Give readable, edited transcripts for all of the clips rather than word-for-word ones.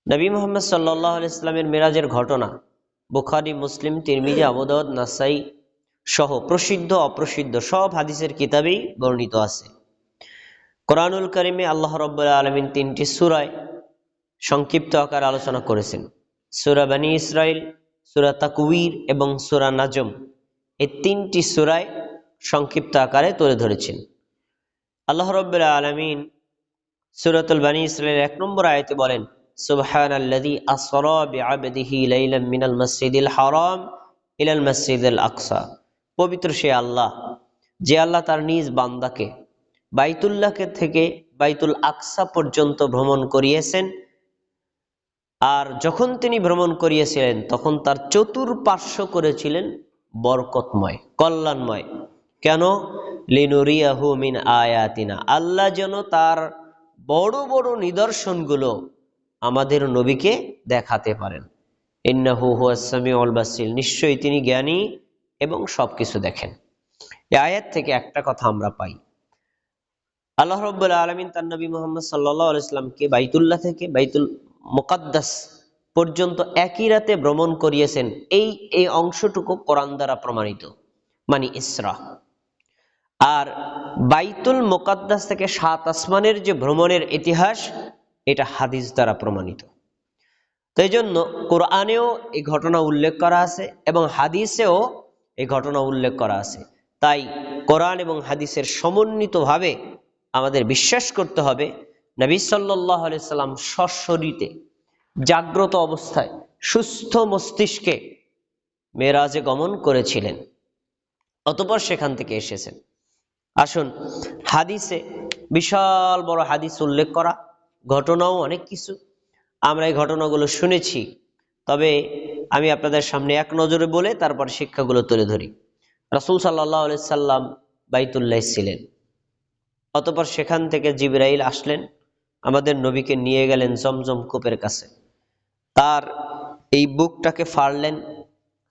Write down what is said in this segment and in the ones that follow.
নবী মুহাম্মদ সাল্লাল্লাহু আলাইহি সাল্লামের মেরাজের ঘটনা বুখারী, মুসলিম, তিরমিজি, আবু দাউদ, নাসাই সহ প্রসিদ্ধ অপ্রসিদ্ধ সব হাদিসের কিতাবেই বর্ণিত আছে। কোরআনুল কারিমে আল্লাহ রাব্বুল আলামিন 3টি সূরায় সংক্ষিপ্ত আকারে আলোচনা করেছেন। সূরা বনী ইসরাইল, সূরা তাকওয়ির এবং সূরা নাজম, এই 3টি সূরায় সংক্ষিপ্ত আকারে তুলে ধরেছেন। আল্লাহ রাব্বুল আলামিন সূরাতুল বনী ইসরাইলের 1 নম্বর আয়াতে বলেন, সুবহানাল্লাযী আসরা বিআবদিহি লাইলাম মিনাল মাসজিদিল হারাম ইলাল মাসজিদিল আকসা। পবিত্র সে আল্লাহ, যে আল্লাহ তার নিজ বান্দাকে বাইতুল্লাহকে থেকে বাইতুল আকসা পর্যন্ত ভ্রমণ করিয়েছেন। আর যখন তিনি ভ্রমণ করিয়েছিলেন তখন তার চতুর্পার্শ্ব করেছিলেন বরকতময়, কল্যাণময়। কেন? লিনুরিয়াহু মিন আয়াতিনা, আল্লাহ যেন তার বড় বড় নিদর্শনগুলো আমাদের নবীকে দেখাতে পারেন। ইন্নাহু হুয়াস সামিউল বাসীর, নিশ্চয়ই তিনি জ্ঞানী এবং সবকিছু দেখেন। এই আয়াত থেকে একটা কথা আমরা পাই, আল্লাহ রাব্বুল আলামিন তার নবী মুহাম্মদ সাল্লাল্লাহু আলাইহি সাল্লামকে বাইতুল্লাহ থেকে বাইতুল মুকাদ্দাস পর্যন্ত একই রাতে ভ্রমণ করিয়েছেন। এই অংশটুকু কোরআন দ্বারা প্রমাণিত, মানে ইসরা। আর বাইতুল মুকাদ্দাস থেকে 7 আসমানের যে ভ্রমণের ইতিহাস, এটা হাদিস দ্বারা প্রমাণিত। তো এই জন্য কোরআনেও এই ঘটনা উল্লেখ করা আছে এবং হাদিসেও এই ঘটনা উল্লেখ করা আছে। তাই কোরআন এবং হাদিসের সমন্বিতভাবে আমাদের বিশ্বাস করতে হবে নবী সাল্লাল্লাহু আলাইহি সাল্লাম সশরীরে জাগ্রত অবস্থায় সুস্থ মস্তিষ্কে মেরাজে গমন করেছিলেন, অতঃপর সেখান থেকে এসেছেন। আসুন, হাদিসে বিশাল বড় হাদিস উল্লেখ করা, ঘটনাও অনেক কিছু, আমরা এই ঘটনাগুলো শুনেছি। তবে আমি আপনাদের সামনে এক নজরে বলে তারপর শিক্ষাগুলো তুলে ধরি। রাসূল সাল্লাল্লাহু আলাইহি সাল্লাম বাইতুল্লাহ ছিলেন, অতঃপর সেখান থেকে জিবরাইল আসলেন, আমাদের নবীকে নিয়ে গেলেন জমজম কূপের কাছে। তার এই বুকটাকে ফাড়লেন,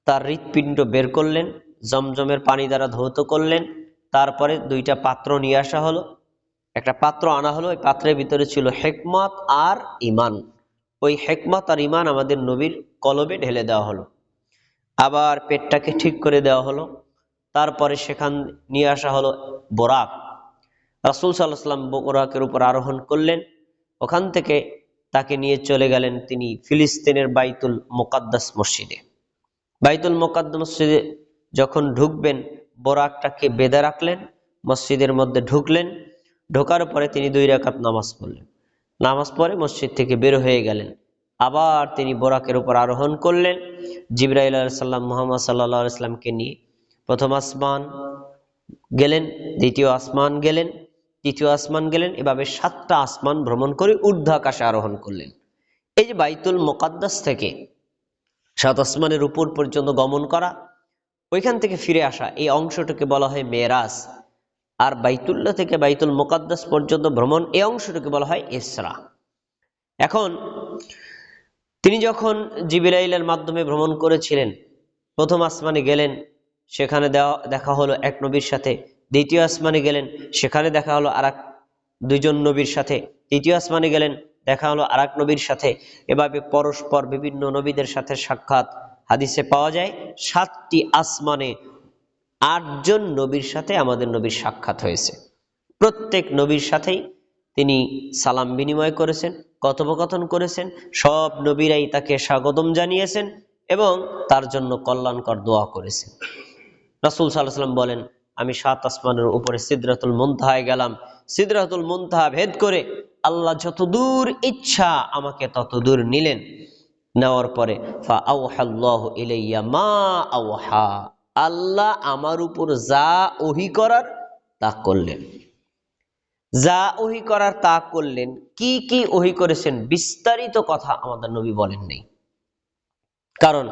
তার হৃৎপিণ্ড বের করলেন, জমজমের পানি দ্বারা ধৌত করলেন। তারপরে 2টা পাত্র নিয়ে আসা হলো, একটা পাত্র আনা হলো, ওই পাত্রের ভিতরে ছিল হিকমত আর ঈমান। ওই হিকমত আর ঈমান আমাদের নবীর কলবে ঢেলে দেওয়া হলো। আবার পেটটাকে ঠিক করে দেওয়া হলো। তারপরে সেখান নিয়ে আসা হলো বোরাক। রাসূল সাল্লাল্লাহু আলাইহি ওয়াসাল্লাম বোরাকের উপর আরোহণ করলেন। ওখান থেকে তাকে নিয়ে চলে গেলেন তিনি ফিলিস্তিনের বাইতুল মুকাদ্দাস মসজিদে। বাইতুল মুকাদ্দাস মসজিদে যখন ঢুকবেন, বোরাকটাকে বেঁধে রাখলেন, মসজিদের মধ্যে ঢুকলেন। ঢোকার পরে তিনি 2 রাকাত নামাজ পড়লেন। নামাজ পড়ে মসজিদ থেকে বের হয়ে গেলেন। আবার তিনি বোরাকের উপর আরোহণ করলেন। জিবরাইল আলাইহিস সালাম মুহাম্মদ সাল্লাল্লাহু আলাইহি সাল্লামকে নিয়ে প্রথম আসমান গেলেন, দ্বিতীয় আসমান গেলেন, তৃতীয় আসমান গেলেন, এভাবে 7টা আসমান ভ্রমণ করে ঊর্ধ্ব আকাশে আরোহণ করলেন। এই যে বাইতুল মুকাদ্দাস থেকে 7 আসমানের উপর পর্যন্ত গমন করা, ওইখান থেকে ফিরে আসা, এই অংশটাকে বলা হয় মেরাজ। আর বাইতুল্লাহ থেকে বাইতুল মুকাদ্দাস পর্যন্ত ভ্রমণ, এই অংশটাকে বলা হয় ইসরা। এখন তিনি যখন জিবরাইলের মাধ্যমে ভ্রমণ করেছিলেন, প্রথম আসমানে গেলেন, সেখানে দেখা হলো এক নবীর সাথে। দ্বিতীয় আসমানে গেলেন, সেখানে দেখা হলো আরেক 2জন নবীর সাথে। তৃতীয় আসমানে গেলেন, দেখা হলো আরেক নবীর সাথে। এভাবে পরস্পর বিভিন্ন নবীদের সাথে সাক্ষাৎ হাদিসে পাওয়া যায়। 7টি আসমানে 8 জন নবীর সাথে আমাদের নবীর সাক্ষাৎ হয়েছে। প্রত্যেক নবীর সাথেই তিনি সালাম বিনিময় করেছেন, কথোপকথন করেছেন। সব নবীরাই তাকে স্বাগতম জানিয়েছেন এবং তার জন্য কল্যাণকর দোয়া করেছেন। রাসূল সাল্লাল্লাহু আলাইহি ওয়াসাল্লাম বলেন, আমি 7 আসমানের উপরে সিদরাতুল মুনতাহায় গেলাম। সিদরাতুল মুনতাহা ভেদ করে আল্লাহ যত দূর ইচ্ছা আমাকে তত দূর নিলেন। নেওয়ার পরে ফা আওহাল্লাহু ইলাইয়া মা আওহা, আল্লাহ আমার উপর যা ওহী করার তা করলেন। যা ওহী করার তা করলেন। কি কি ওহী করেছেন বিস্তারিত কথা আমাদের নবী বলেন নাই, কারণ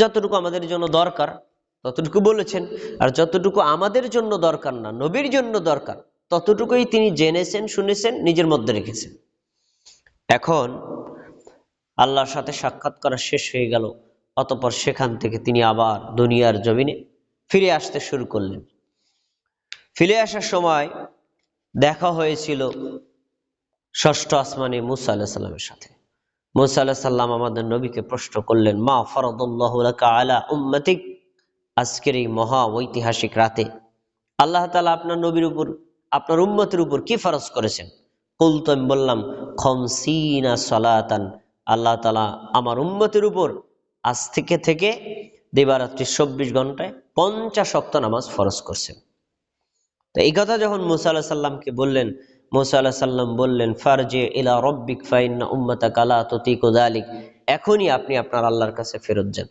যতটুকু আমাদের জন্য দরকার ততটুকু বলেছেন, আর যতটুকু আমাদের জন্য দরকার না, নবীর জন্য দরকার, ততটুকুই তিনি জেনেছেন, শুনেছেন, নিজের মধ্যে রেখেছেন। এখন আল্লাহর সাথে সাক্ষাৎ করা শেষ হয়ে গেল, অতঃপর সেখান থেকে তিনি আবার দুনিয়ার জমিনে ফিরে আসতে শুরু করলেন। ফিরে আসার সময় দেখা হয়েছিল 6ষ্ঠ আসমানে মুসা আলাইহিস সালামের সাথে। মুসা আলাইহিস সালাম আমাদের নবীকে প্রশ্ন করলেন, মা ফারাদাল্লাহু লাকা আলা উম্মাতিক, আজকের এই মহা ঐতিহাসিক রাতে আল্লাহ তাআলা আপনার নবীর উপর, আপনার উম্মতের উপর কি ফরজ করেছেন? কুলতু, আমি বললাম, খামসিনা সালাতান, আল্লাহ তাআলা আমার উম্মতের উপর আজ থেকে দিবারাত্রি 24 ঘন্টায় 50 ওয়াক্ত নামাজ ফরজ করছেন। তো এই কথা যখন মুসা আলাইহিস সালামকে বললেন, মুসা আলাইহিস সালাম বললেন, ফারজি ইলা রাব্বিক ফাইন্না উম্মাতাকা লা তুতিকু যালিক, এখনই আপনি আপনার আল্লাহর কাছে ফেরত যান,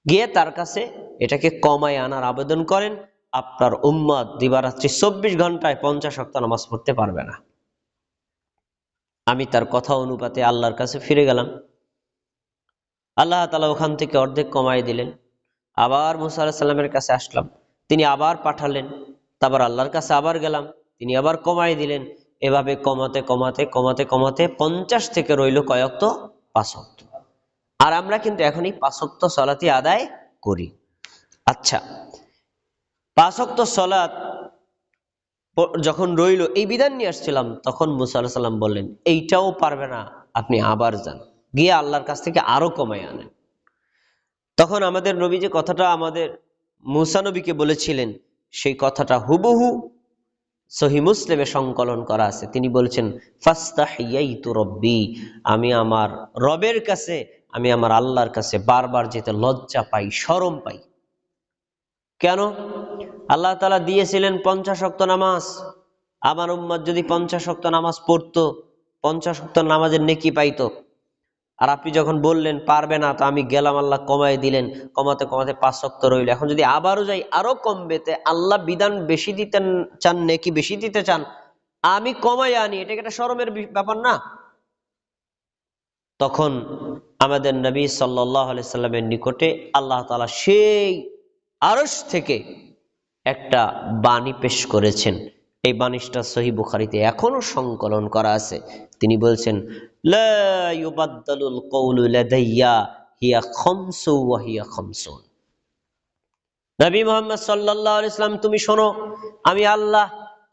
গিয়ে তার কাছে এটাকে কমায় আনার আবেদন করেন। আপনার উম্মত দিবারাত্রি 24 ঘন্টায় 50 ওয়াক্ত নামাজ পড়তে পারবে না। আমি তার কথা অনুপাতে আল্লাহর কাছে ফিরে গেলাম। আল্লাহ তাআলা ওখান থেকে অর্ধেক কমায় দিলেন। আবার মুসা আলাইহিস সালামের কাছে আসলাম, তিনি আবার পাঠালেন। তারপর আল্লাহর কাছে আবার গেলাম, তিনি আবার কমায় দিলেন। এভাবে কমাতে কমাতে কমাতে কমাতে 50 থেকে রইল কয় ওয়াক্ত? 5 ওয়াক্ত। আর আমরা কিন্তু এখনই 5 ওয়াক্ত সালাতই আদায় করি। আচ্ছা, 5 ওয়াক্ত সালাত যখন রইল, এই বিধান নিয়ে আসছিলাম, তখন মুসা আলাইহিস সালাম বললেন, এইটাও পারবে না, আপনি আবার যান, গিয়ে আল্লাহর কাছ থেকে আরো কমায় আনেন। তখন আমাদের নবী যে কথাটা আমাদের মুসা নবীকে বলেছিলেন, সেই কথাটা হুবহু সহিহ মুসলিমে সংকলন করা আছে। তিনি বলছেন, ফাস্তাহিয়াইতু রব্বি, আমি আমার রবের কাছে, আমি আমার আল্লাহর কাছে বারবার যেতে লজ্জা পাই, শরম পাই। কেন? আল্লাহ তাআলা দিয়েছিলেন 50 ওয়াক্ত নামাজ। আমার উম্মত যদি 50 ওয়াক্ত নামাজ পড়তো, 50 ওয়াক্ত নামাজের নেকি পাইতো। আর আপনি যখন বললেন পারবে না, তো আমি গেলাম, আল্লাহ কমায় দিলেন, কমাতে কমাতে 5 ওয়াক্ত রইল। এখন যদি আবারও যাই, আরো কমবে। আল্লাহ বিধান বেশি দিতে চান, নেকি বেশি দিতে চান, আমি কমায় আনি, এটা একটা শরমের ব্যাপার না? তখন আমাদের নবী সাল্লাল্লাহু আলাইহি সাল্লামের নিকটে আল্লাহ তাআলা সেই আরশ থেকে একটা বাণী পেশ করেছেন। এই বাণীটা সহিহ বুখারীতে এখনো সংকলন করা আছে। তিনি বলছেন, লা ইউবাদদালুল কওলু লাদাইয়া হিয়া খামসু ওয়া হিয়া খামসুন। নবী মুহাম্মদ সাল্লাল্লাহু আলাইহি সাল্লাম, তুমি শোনো, আমি আল্লাহ,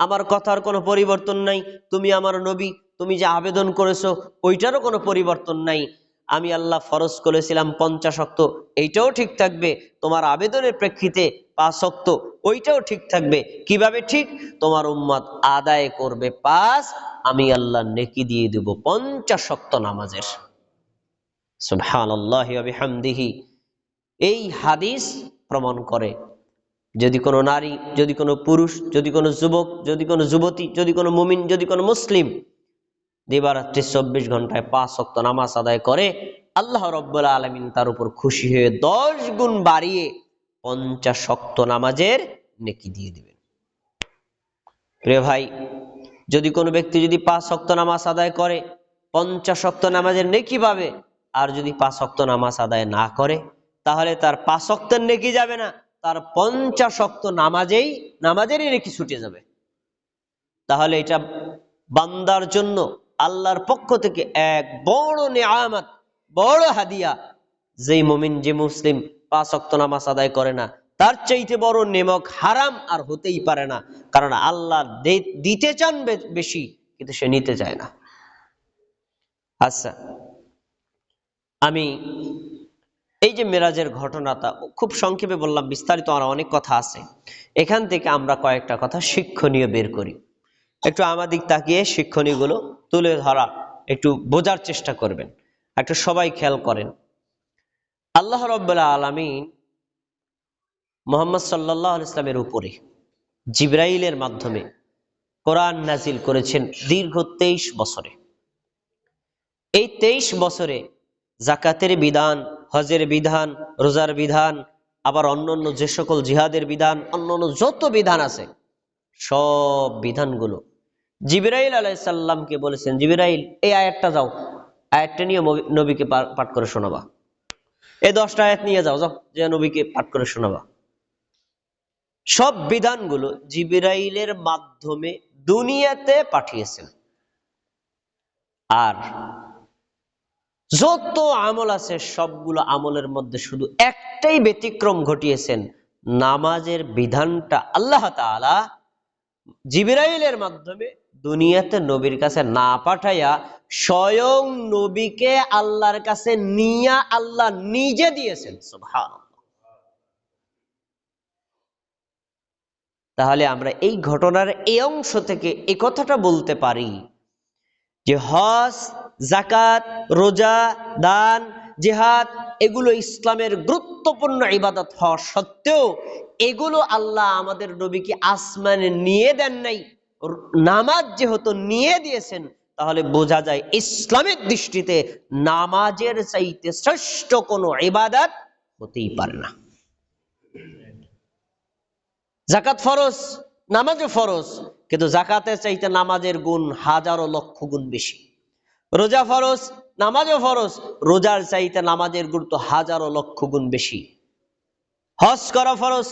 আমার কথার কোনো পরিবর্তন নাই। তুমি আমার নবী, তুমি যে আবেদন করেছো ওইটারও কোনো পরিবর্তন নাই। আমি আল্লাহ ফরজ করেছিলাম 50 ওয়াক্ত, এইটাও ঠিক থাকবে। তোমার আবেদনের প্রেক্ষিতে 5 ওয়াক্ত, ওইটাও ঠিক থাকবে। কিভাবে ঠিক? তোমার উম্মত আদায় করবে 5, আমি আল্লাহ নেকি দিয়ে দেব 50 ওয়াক্ত নামাজের। সুবহানাল্লাহি ওয়া বিহামদিহি। এই হাদিস প্রমাণ করে, যদি কোনো নারী, যদি কোনো পুরুষ, যদি কোনো যুবক, যদি কোনো যুবতী, যদি কোনো মুমিন, যদি কোনো মুসলিম দিবারাত্রি 24 ঘন্টায় 5 ওয়াক্ত নামাজ আদায় করে, আল্লাহ রাব্বুল আলামিন তার উপর খুশি হয়ে 10 গুণ বাড়িয়ে 50 ওয়াক্ত নামাজের নেকি দিয়ে দিবেন। প্রিয় ভাই, যদি কোনো ব্যক্তি যদি 5 ওয়াক্ত নামাজ আদায় করে 50 ওয়াক্ত নামাজের নেকি পাবে। আর যদি 5 ওয়াক্ত নামাজ আদায় না করে, তাহলে তার 5 ওয়াক্তের নেকি যাবে না, তার 50 ওয়াক্ত নামাজেরই নেকি ছুটে যাবে। তাহলে এটা বান্দার জন্য আল্লাহর পক্ষ থেকে এক বড় নিয়ামত, বড় হাদিয়া। যেই মুমিন, যে মুসলিম 5 ওয়াক্ত নামাজ আদায় করে না, তার চাইতে বড় নেমক হারাম আর হতেই পারে না। কারণ আল্লাহ দিতে চান বেশি, কিন্তু সে নিতে চায় না। আচ্ছা, আমি এই যে মেরাজের ঘটনাটা খুব সংক্ষেপে বললাম, বিস্তারিত আর অনেক কথা আছে। এখান থেকে আমরা কয়েকটা কথা শিক্ষণীয় বের করি। একটু আমাদিক তাকিয়ে শিক্ষণীয়গুলো তুলে ধরা, একটু বোঝার চেষ্টা করবেন। একটু সবাই খেয়াল করেন। আল্লাহ রাব্বুল আলামিন মুহাম্মদ সাল্লাল্লাহু আলাইহি ওয়াসাল্লামের উপরে জিবরাইলের মাধ্যমে কোরআন নাজিল করেছেন দীর্ঘ 23 বছরে। এই 23 বছরে যাকাতের বিধান, হজের বিধান, রোজার বিধান, আবার অন্যান্য যে সকল জিহাদের বিধান, অন্যান্য যত বিধান আছে, সব বিধানগুলো জিবরাইল আলাইহিস সালামকে বলেছেন, জিবরাইল এই আয়াতটা যাও, আয়াতটা নিয়ে নবীকে পাঠ করে শোনাবা। এই 10টা আয়াত নিয়ে যাও, যে নবীকে পাঠ করে শোনাবা। সব বিধানগুলো জিবরাইলের মাধ্যমে দুনিয়াতে পাঠিয়েছেন। আর যত আমল আছে, সবগুলো আমলের মধ্যে শুধু একটাই ব্যতিক্রম ঘটিয়েছেন। নামাজের বিধানটা আল্লাহ তাআলা জিবরাইলের মাধ্যমে দুনিয়াতে নবীর কাছে না পাঠাইয়া স্বয়ং নবীকে আল্লাহর কাছে নিয়া আল্লাহ নিজে দিয়েছেন। সুবহানাল্লাহ। তাহলে আমরা এই ঘটনার এই অংশ থেকে এই কথাটা বলতে পারি যে হজ, যাকাত, রোজা, দান, জিহাদ এগুলো ইসলামের গুরুত্বপূর্ণ ইবাদত হওয়া সত্ত্বেও এগুলো আল্লাহ আমাদের নবীকে আসমানে নিয়ে দেন নাই। নামাজ যেহেতু নিয়ে দিয়েছেন, তাহলে বোঝা যায় ইসলামের দৃষ্টিতে নামাজের চাইতে শ্রেষ্ঠ কোনো ইবাদত হতেই পারে না। যাকাত ফরজ, নামাজও ফরজ, কিন্তু যাকাতের চাইতে নামাজের গুণ হাজারো লক্ষ গুণ বেশি। রোজা ফরজ, নামাজও ফরজ, রোজার চাইতে নামাজের গুরুত্ব হাজারো লক্ষ গুণ বেশি। হজ করা ফরজ,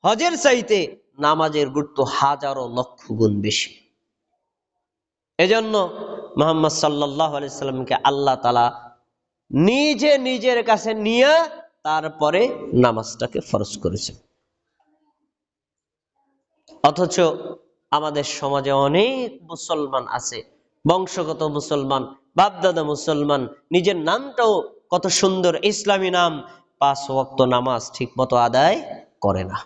হজের চাইতে নামাজের গুরুত্ব হাজারো লক্ষ গুণ বেশি। এজন্য মুহাম্মদ সাল্লাল্লাহু আলাইহি সাল্লামকে আল্লাহ তাআলা নিজে নিজের কাছে নিয়ে তারপরে নামাজটাকে ফরজ করেছেন। অথচ আমাদের সমাজে অনেক মুসলমান আছে, বংশগত মুসলমান, বাপদাদা মুসলমান, নিজের নামটাও কত সুন্দর ইসলামী নাম, 5 ওয়াক্ত নামাজ ঠিক মতো আদায় করে না।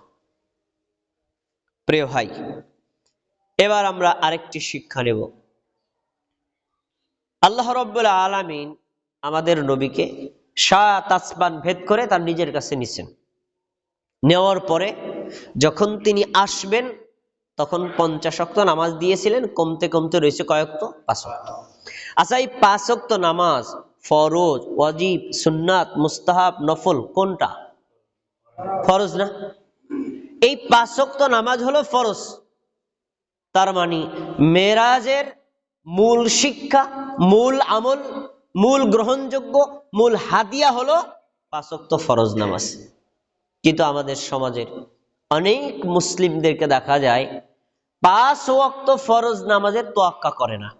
প্রিয় ভাই, এবার আমরা আরেকটি শিক্ষা নেব। আল্লাহ রাব্বুল আলামিন আমাদের নবীকে 7 আসমান ভেদ করে তার নিজের কাছে নিছেন। নেওয়ার পরে যখন তিনি আসবেন তখন 50 ওয়াক্ত নামাজ দিয়েছিলেন, কমতে কমতে রয়েছে কয় ওয়াক্ত? 5 ওয়াক্ত। আচ্ছা, এই 5 ওয়াক্ত নামাজ ফরজ, ওয়াজিব, সুন্নাত, মুস্তাহাব, নফল কোনটা? ফরজ না? এই 5 ওয়াক্ত নামাজ হলো ফরজ। তার মানে মেরাজের মূল শিক্ষা, মূল আমল, মূল গ্রহণযোগ্য, মূল হাদিয়া হলো 5 ওয়াক্ত ফরজ নামাজ। কিন্তু আমাদের সমাজের অনেক মুসলিমদেরকে দেখা যায় 5 ওয়াক্ত ফরজ নামাজের তোয়াক্কা করে না,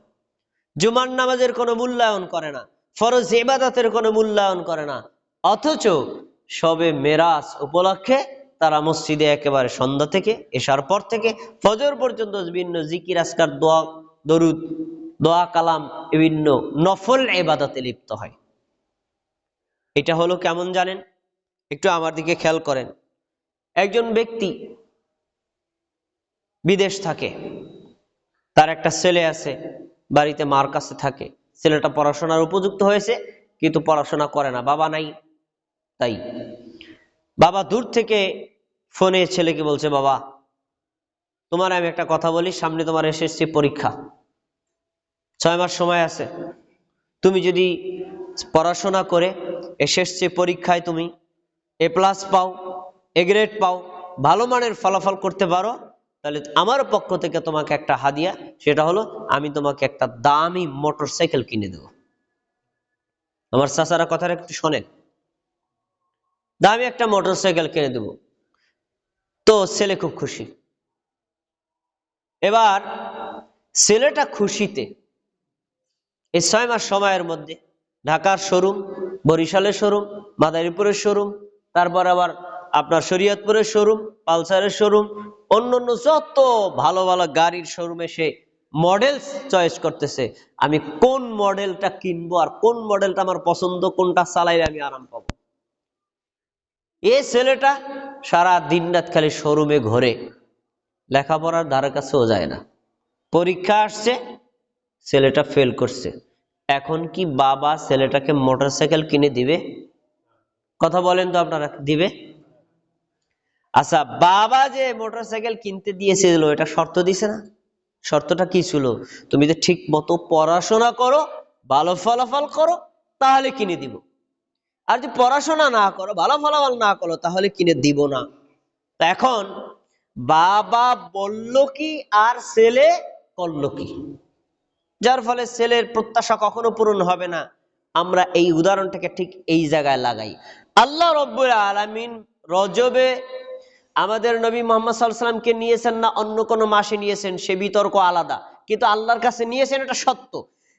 জুমার নামাজের কোনো মূল্যায়ন করে না, ফরজ ইবাদতের কোনো মূল্যায়ন করে না। অথচ শবে মেরাজ উপলক্ষে তারা মসজিদে একেবারে সন্ধ্যা থেকে এশার পর থেকে ফজর পর্যন্ত বিভিন্ন জিকির, আজকার, দোয়া, দরুদ, দোয়া কালাম, বিভিন্ন নফল ইবাদতে লিপ্ত হয়। এটা হলো কেমন জানেন? একটু আমার দিকে খেয়াল করেন। একজন ব্যক্তি বিদেশ থাকে, তার একটা ছেলে আছে, বাড়িতে মার কাছে থাকে। ছেলেটা পড়াশোনার উপযুক্ত হয়েছে কিন্তু পড়াশোনা করে না, বাবা নাই। তাই বাবা দূর থেকে ফোনে ছেলেকে বলছে, বাবা তোমার আমি একটা কথা বলি, সামনে তোমার এসএসসি পরীক্ষা, 6 মাস সময় আছে। তুমি যদি পড়াশোনা করে এসএসসি পরীক্ষায় তুমি A+ পাও, A গ্রেড পাও, ভালো মানের ফলাফল করতে পারো, তাহলে আমার পক্ষ থেকে তোমাকে একটা হাদিয়া, সেটা হলো আমি তোমাকে একটা দামি মোটরসাইকেল কিনে দেব। আমার চাচারা কথাটা একটু শোনেন, দামি একটা মোটরসাইকেল কিনে দেব। তো ছেলে খুব খুশি। এবার ছেলেটা খুশিতে এই 6 মাস সময়ের মধ্যে ঢাকার শোরুম, বরিশালের শোরুম, মাদারীপুরের শোরুম, তারপর আবার আপনার শরীয়তপুরের শোরুম, পালসারের শোরুম, অন্যান্য যত ভালো ভালো গাড়ির শোরুমে সে মডেল চয়েস করতেছে, আমি কোন মডেলটা কিনবো আর কোন মডেলটা আমার পছন্দ, কোনটা চালাইলে আমি আরাম পাবো। এই ছেলেটা সারা দিন রাত খালি শোরুমে ঘোরে, লেখাপড়ার ধারে কাছেও যায় না। পরীক্ষা আসছে, ছেলেটা ফেল করছে। এখন কি বাবা ছেলেটাকে মোটরসাইকেল কিনে দিবে? কথা বলেন তো আপনারা, দিবে? আচ্ছা, বাবা যে মোটরসাইকেল কিনতে দিয়েছিল এটা শর্ত দিছে না? শর্তটা কি ছিল? তুমি যে ঠিক মতো পড়াশোনা করো, ভালো ফলাফল করো, তাহলে কিনে দিব। আর যদি পড়াশোনা না করো, ভালো ফলাফল না করো, তাহলে কিনে দিব না। এখন বাবা বলল কি আর ছেলে করলো কি, যার ফলে ছেলের প্রত্যাশা কখনো পূরণ হবে না। আমরা এই উদাহরণটাকে ঠিক এই জায়গায় লাগাই। আল্লাহ রাব্বুল আলামিন রজবে আমাদের নবী মুহাম্মদ সাল্লাল্লাহু আলাইহি ওয়াসাল্লামকে নিয়েছেন না অন্য কোনো মাসে নিয়েছেন, সে বিতর্ক আলাদা, কিন্তু আল্লাহর কাছে নিয়েছেন, এটা সত্য।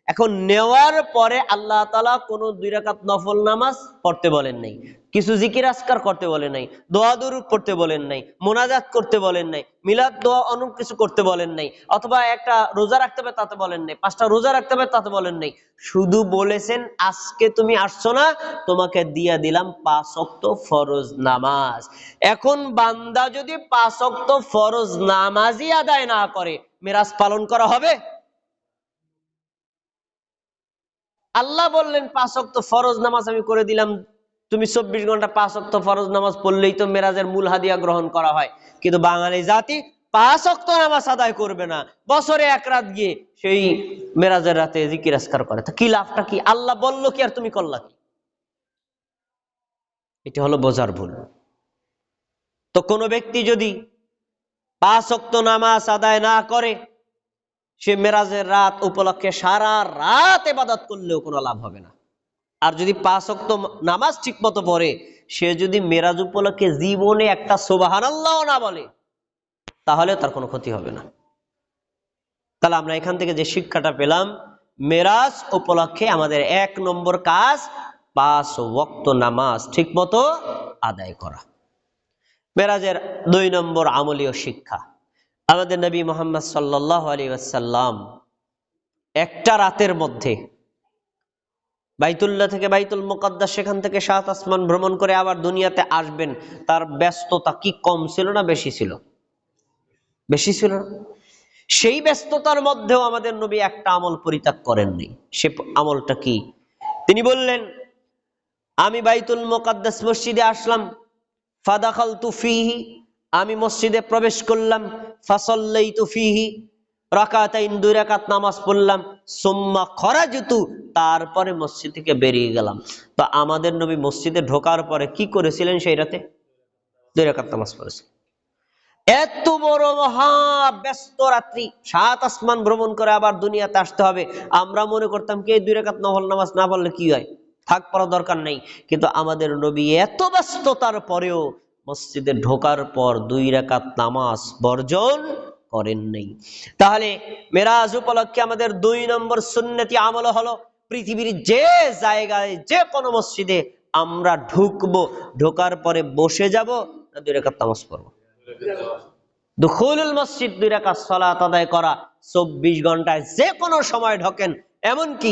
এখন নেওয়ার পরে আল্লাহ তাআলা কোনো 2 রাকাত নফল নামাজ পড়তে বলেন নাই, কিছু জিকির আজকার করতে বলেন নাই, দোয়া দুরূদ পড়তে বলেন নাই, মোনাজাত করতে বলেন নাই, মিলাদ দোয়া অনেক কিছু করতে বলেন নাই, অথবা একটা রোজা রাখতে হবে তাতে বলেন নাই, 5টা রোজা রাখতে হবে তাতে বলেন নাই। শুধু বলেছেন আজকে তুমি আসছো না, তোমাকে দিয়া দিলাম 5 ওয়াক্ত ফরজ নামাজ। এখন বান্দা যদি 5 ওয়াক্ত ফরজ নামাজই আদায় না করে, মিরাজ পালন করা হবে? আল্লাহ বললেন 5 ওয়াক্ত ফরজ নামাজ আমি করে দিলাম, তুমি 24 ঘন্টা 5 ওয়াক্ত ফরজ নামাজ পড়লেই তো মেরাজের মূল হাদিয়া গ্রহণ করা হয়। কিন্তু বাঙালি জাতি 5 ওয়াক্ত নামাজ আদায় করবে না, বছরে 1 রাত গিয়ে সেই মেরাজের রাতে জিকির আজকার করে। তো কি লাভটা কি? আল্লাহ বললো কি আর তুমি করলা কি? এটা হলো বোঝার ভুল। তো কোনো ব্যক্তি যদি 5 ওয়াক্ত নামাজ আদায় না করে, সে মেরাজের রাত উপলক্ষে সারা রাত ইবাদত করলেও কোনো লাভ হবে না। আর যদি 5 ওয়াক্ত নামাজ ঠিক মতো পড়ে, সে যদি মেরাজ উপলক্ষে জীবনে একটা সুবহানাল্লাহ না বলে, তাহলে তার কোনো ক্ষতি হবে না। তাহলে আমরা এখান থেকে যে শিক্ষাটা পেলাম, মেরাজ উপলক্ষে আমাদের 1 নম্বর কাজ 5 ওয়াক্ত নামাজ ঠিক মতো আদায় করা। মেরাজের 2 নম্বর আমলীয় শিক্ষা, আমাদের নবী মুহাম্মদ সাল্লাল্লাহু আলাইহি ওয়াসাল্লাম একটা রাতের মধ্যে বাইতুল্লাহ থেকে বাইতুল মুকাদ্দাস, সেখান থেকে 7 আসমান ভ্রমণ করে আবার দুনিয়াতে আসবেন। তার ব্যস্ততা কি কম ছিল না বেশি ছিল? বেশি ছিল না? সেই ব্যস্ততার মধ্যেও আমাদের নবী একটা আমল পরিত্যাগ করেননি। সে আমলটা কি? তিনি বললেন, আমি বাইতুল মুকাদ্দাস মসজিদে আসলাম, ফাদাখালতু ফিহি, আমি মসজিদে প্রবেশ করলাম, ফাসাল্লাইতু ফিহি রাকাতাইন, 2 রাকাত নামাজ পড়লাম, সুম্মা খরাজতু, তারপরে মসজিদ থেকে বেরিয়ে গেলাম। তো আমাদের নবী মসজিদে ঢোকার পরে কি করেছিলেন? সেই রাতে 2 রাকাত নামাজ পড়েছিলেন। এত বড় মহা ব্যস্ত রাত্রি, 7 আসমান ভ্রমণ করে আবার দুনিয়াতে আসতে হবে, আমরা মনে করতাম কি 2 রাকাত নফল নামাজ না পড়লে কি হয়, থাক পড়ার দরকার নেই। কিন্তু আমাদের নবী এত ব্যস্ততার পরেও মসজিদে ঢোকার পর 2 রাকাত নামাজ বর্জন করেন নাই। তাহলে মেরাজ উপলক্ষে আমাদের 2 নম্বর সুন্নতি আমল হলো, পৃথিবীর যে জায়গায় যে কোনো মসজিদে আমরা ঢুকবো, ঢোকার পরে বসে যাব, 2 রাকাত নামাজ পড়বো। দুখুলুল মসজিদ, 2 রাকাত সালাত আদায় করা। 24 ঘন্টায় যে কোনো সময় ঢোকেন, এমনকি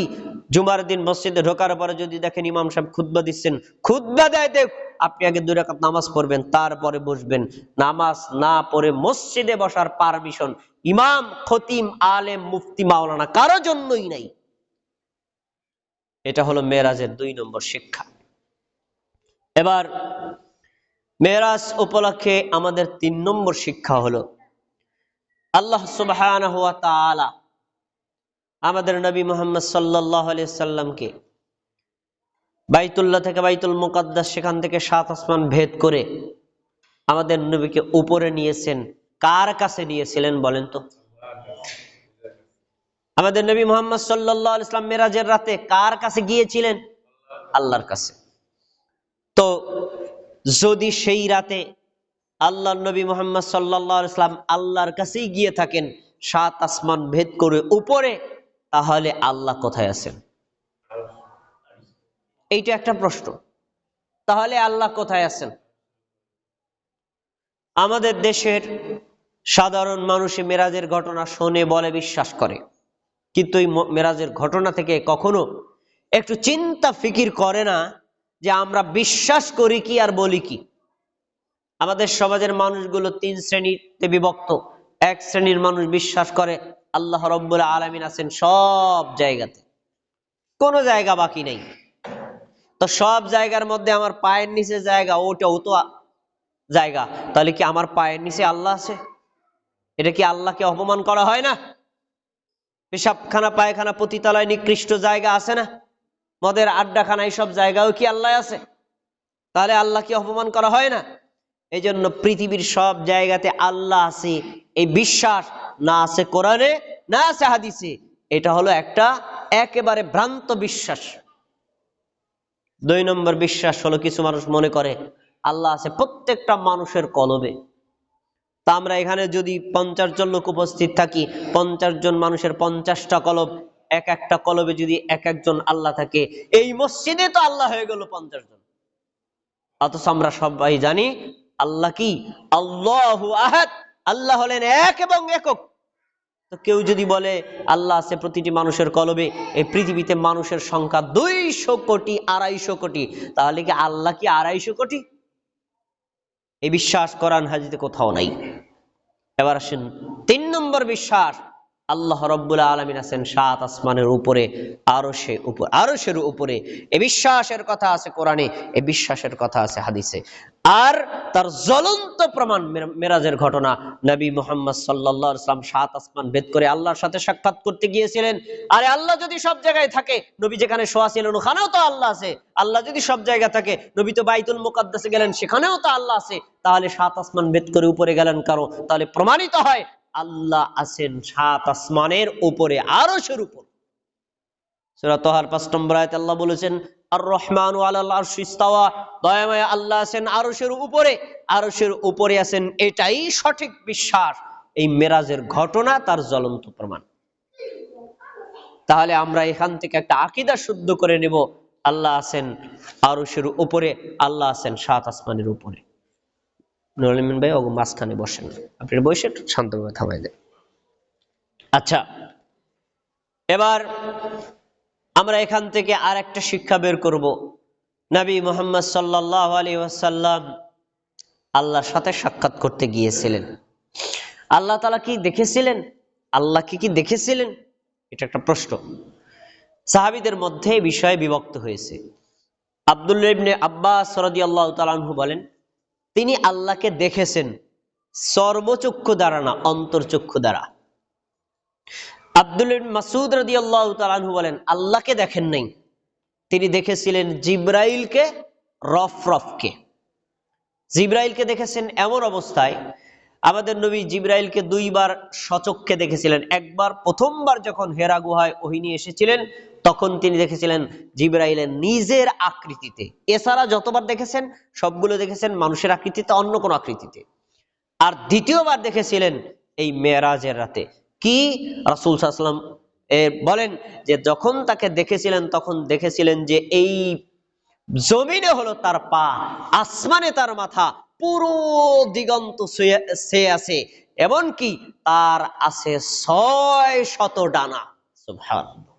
জুমার দিন মসজিদে ঢোকার পরে যদি দেখেন ইমাম সাহেব খুতবা দিচ্ছেন, খুতবা দেয় দেখ, আপনি আগে 2 রাকাত নামাজ পড়বেন, তারপরে বসবেন। নামাজ না পড়ে মসজিদে বসার পারমিশন ইমাম, খতিম, আলেম, মুফতি, মাওলানা কারো জন্যই নাই। এটা হলো মেরাজের 2 নম্বর শিক্ষা। এবার মেরাজ উপলক্ষে আমাদের 3 নম্বর শিক্ষা হলো, আল্লাহ সুবহানাহু ওয়া তাআলা আমাদের নবী মুহাম্মদ সাল্লাল্লাহু আলাইহি সাল্লামকে বাইতুল্লাহ থেকে বাইতুল মুকাদ্দাস, সেখান থেকে 7 আসমান ভেদ করে আমাদের নবীকে উপরে নিয়েছেন। কার কাছে নিয়েছিলেন বলেন তো? আমাদের নবী মুহাম্মদ সাল্লাল্লাহু আলাইহি সাল্লাম মেরাজের রাতে কার কাছে গিয়েছিলেন? আল্লাহর কাছে। তো যদি সেই রাতে আল্লাহর নবী মুহাম্মদ সাল্লাল্লাহু আলাইহি সাল্লাম আল্লাহর কাছেই গিয়ে থাকেন 7 আসমান ভেদ করে উপরে, তাহলে আল্লাহ কোথায় আছেন? এইটা একটা প্রশ্ন। তাহলে আল্লাহ কোথায় আছেন? আমাদের দেশের সাধারণ মানুষ মেরাজের ঘটনা শোনে, বলে, বিশ্বাস করে, কিন্তু এই মেরাজের ঘটনা থেকে কখনো একটু চিন্তা ফিকির করে না যে আমরা বিশ্বাস করি কি আর বলি কি। আমাদের সমাজের মানুষগুলো 3 শ্রেণীতে বিভক্ত। 1 শ্রেণীর মানুষ বিশ্বাস করে আল্লাহ রাব্বুল আলামিন আছেন সব জায়গাতে, কোনো জায়গা বাকি নেই। তো সব জায়গার মধ্যে আমার পায়ের নিচে জায়গা, ওটাও তো জায়গা, তাহলে কি আমার পায়ের নিচে আল্লাহ আছে? এটা কি আল্লাহকে অপমান করা হয় না? পেশাবখানা, পায়খানা, পতিতালয়, নিকৃষ্ট জায়গা আছে না, মদের আড্ডাখানা, এইসব জায়গাও কি আল্লাহ আছে? তাহলে আল্লাহকে অপমান করা হয় না? এই জন্য পৃথিবীর সব জায়গাতে আল্লাহ আছে এই বিশ্বাস না আছে কোরআনে, না আছে হাদিসে। এটা হলো একটা একেবারে ভ্রান্ত বিশ্বাস। 2 নম্বর বিশ্বাস হলো, কিছু মানুষ মনে করে আল্লাহ আছে প্রত্যেকটা মানুষের কলবে। তা আমরা এখানে যদি 50 জন লোক উপস্থিত থাকি, 50 জন মানুষের 50টা কলব এক একটা কলবে যদি এক একজন আল্লাহ থাকে, এই মসজিদে তো আল্লাহ হয়ে গেল 50 জন। অথচ আমরা সবাই জানি আল্লাহ কি? আল্লাহু আহাদ, আল্লাহ হলেন এক এবং একক। তো কেউ যদি বলে আল্লাহ আছে প্রতিটি মানুষের কলবে, এই পৃথিবীতে মানুষের সংখ্যা 200 কোটি 250 কোটি, তাহলে কি আল্লাহ কি 250 কোটি? এই বিশ্বাস কোরআন হাদিসে কোথাও নাই। এবার আসেন 3 নম্বর বিশ্বাস, আল্লাহ রাব্বুল আলামিন আছেন 7 আসমানের উপরে, আরশের উপরে। এই বিশ্বাসের কথা আছে কোরআনে, এই বিশ্বাসের কথা আছে হাদিসে। আর তার জ্বলন্ত প্রমাণ মেরাজের ঘটনা। নবী মুহাম্মদ সাল্লাল্লাহু আলাইহি ওয়াসাল্লাম 7 আসমান ভেদ করে আল্লাহর সাথে সাক্ষাৎ করতে গিয়েছিলেন। আরে আল্লাহ যদি সব জায়গায় থাকে, নবী যেখানে শোয়া ছিলেন ওখানেও তো আল্লাহ আছে। আল্লাহ যদি সব জায়গায় থাকে, নবী তো বাইতুল মুকাদ্দাসে গেলেন, সেখানেও তো আল্লাহ আছে। তাহলে 7 আসমান ভেদ করে উপরে গেলেন কারো? তাহলে প্রমাণিত হয় আল্লাহ আছেন 7 আসমানের উপরে, আরশের উপর। সূরা তাহার 5 নম্বর আয়াতে আল্লাহ বলেছেন, আর রহমানু আলাল আরশি ইস্তাওয়া, দয়াময় আল্লাহ আছেন আরশের উপরে। আরশের উপরে আছেন, এটাই সঠিক বিশ্বাস। এই মেরাজের ঘটনা তার জ্বলন্ত প্রমাণ। তাহলে আমরা এখান থেকে একটা আকীদা শুদ্ধ করে নেব, আল্লাহ আছেন আরশের উপরে, আল্লাহ আছেন 7 আসমানের উপরে। নুরুল আমিন ভাই ওগো মাঝখানে বসেন, আপনি বসে একটু শান্তভাবে থামাই দেন। আচ্ছা, এবার আমরা এখান থেকে আর একটা শিক্ষা বের করব। নবী মুহাম্মদ সাল্লাল্লাহু আলাইহি ওয়াসাল্লাম আল্লাহর সাথে সাক্ষাৎ করতে গিয়েছিলেন। আল্লাহ তাআলা কি দেখেছিলেন? আল্লাহকে কি দেখেছিলেন? এটা একটা প্রশ্ন। সাহাবীদের মধ্যে এই বিষয়ে বিভক্ত হয়েছে। আব্দুল্লাহ ইবনে আব্বাস রাদিয়াল্লাহু তাআলা আনহু বলেন, তিনি আল্লাহকে দেখেছেন সর্বচক্ষু দ্বারা না, অন্তরচক্ষু দ্বারা। আব্দুল্লাহ ইবনে মাসউদ রাদিয়াল্লাহু তাআলা আনহু বলেন, আল্লাহকে দেখেন নাই, তিনি দেখেছিলেন জিবরাইলকে, রফরফকে। জিবরাইলকে দেখেছেন এমন অবস্থায়, আমাদের নবী জিবরাইলকে 2 বার সচক্ষে দেখেছিলেন। একবার প্রথমবার যখন হেরা গুহায় ওহী নিয়ে এসেছিলেন, তখন তিনি দেখেছিলেন জিবরাইলের নিজের আকৃতিতে। এছাড়া যতবার দেখেছেন সবগুলো দেখেছেন মানুষের আকৃতিতে, অন্য কোনো আকৃতিতে। আর দ্বিতীয়বার দেখেছিলেন এই মেরাজের রাতে। কি রাসূল সাল্লাল্লাহু আলাইহি ওয়াসাল্লাম বলেন যে যখন তাকে দেখেছিলেন, তখন দেখেছিলেন যে এই জমিনে হলো তার পা, আসমানে তার মাথা, পুরো দিগন্ত চেয়ে আছে, এমনকি তার আছে 600 ডানা। সুবহানাল্লাহ।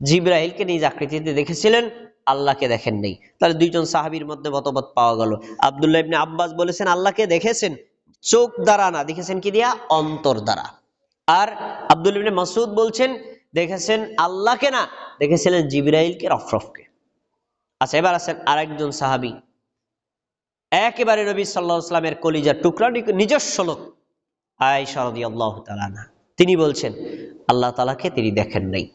জিবরাইলকে নিজ আকৃতিতে দেখেছিলেন, আল্লাহকে দেখেন নাই। তাহলে 2 জন সাহাবীর মধ্যে মতভেদ পাওয়া গেল। আব্দুল্লাহ ইবনে আব্বাস বলেছেন আল্লাহকে দেখেছেন চোখ দ্বারা না, দেখেছেন কি দিয়া? অন্তর দ্বারা। আর আব্দুল্লাহ ইবনে মাসউদ বলছেন দেখেছেন আল্লাহকে না, দেখেছিলেন জিবরাইলকে, রফরফকে। আচ্ছা, এবার আছেন আরেকজন সাহাবী, একেবারে নবী সাল্লাল্লাহু আলাইহি ওয়াসাল্লামের কলিজার টুকরা, নিজস্ব লোক, আয়েশা রাদিয়াল্লাহু তাআলা আনহা। তিনি বলছেন আল্লাহ তাআলাকে তিনি দেখেন নাই।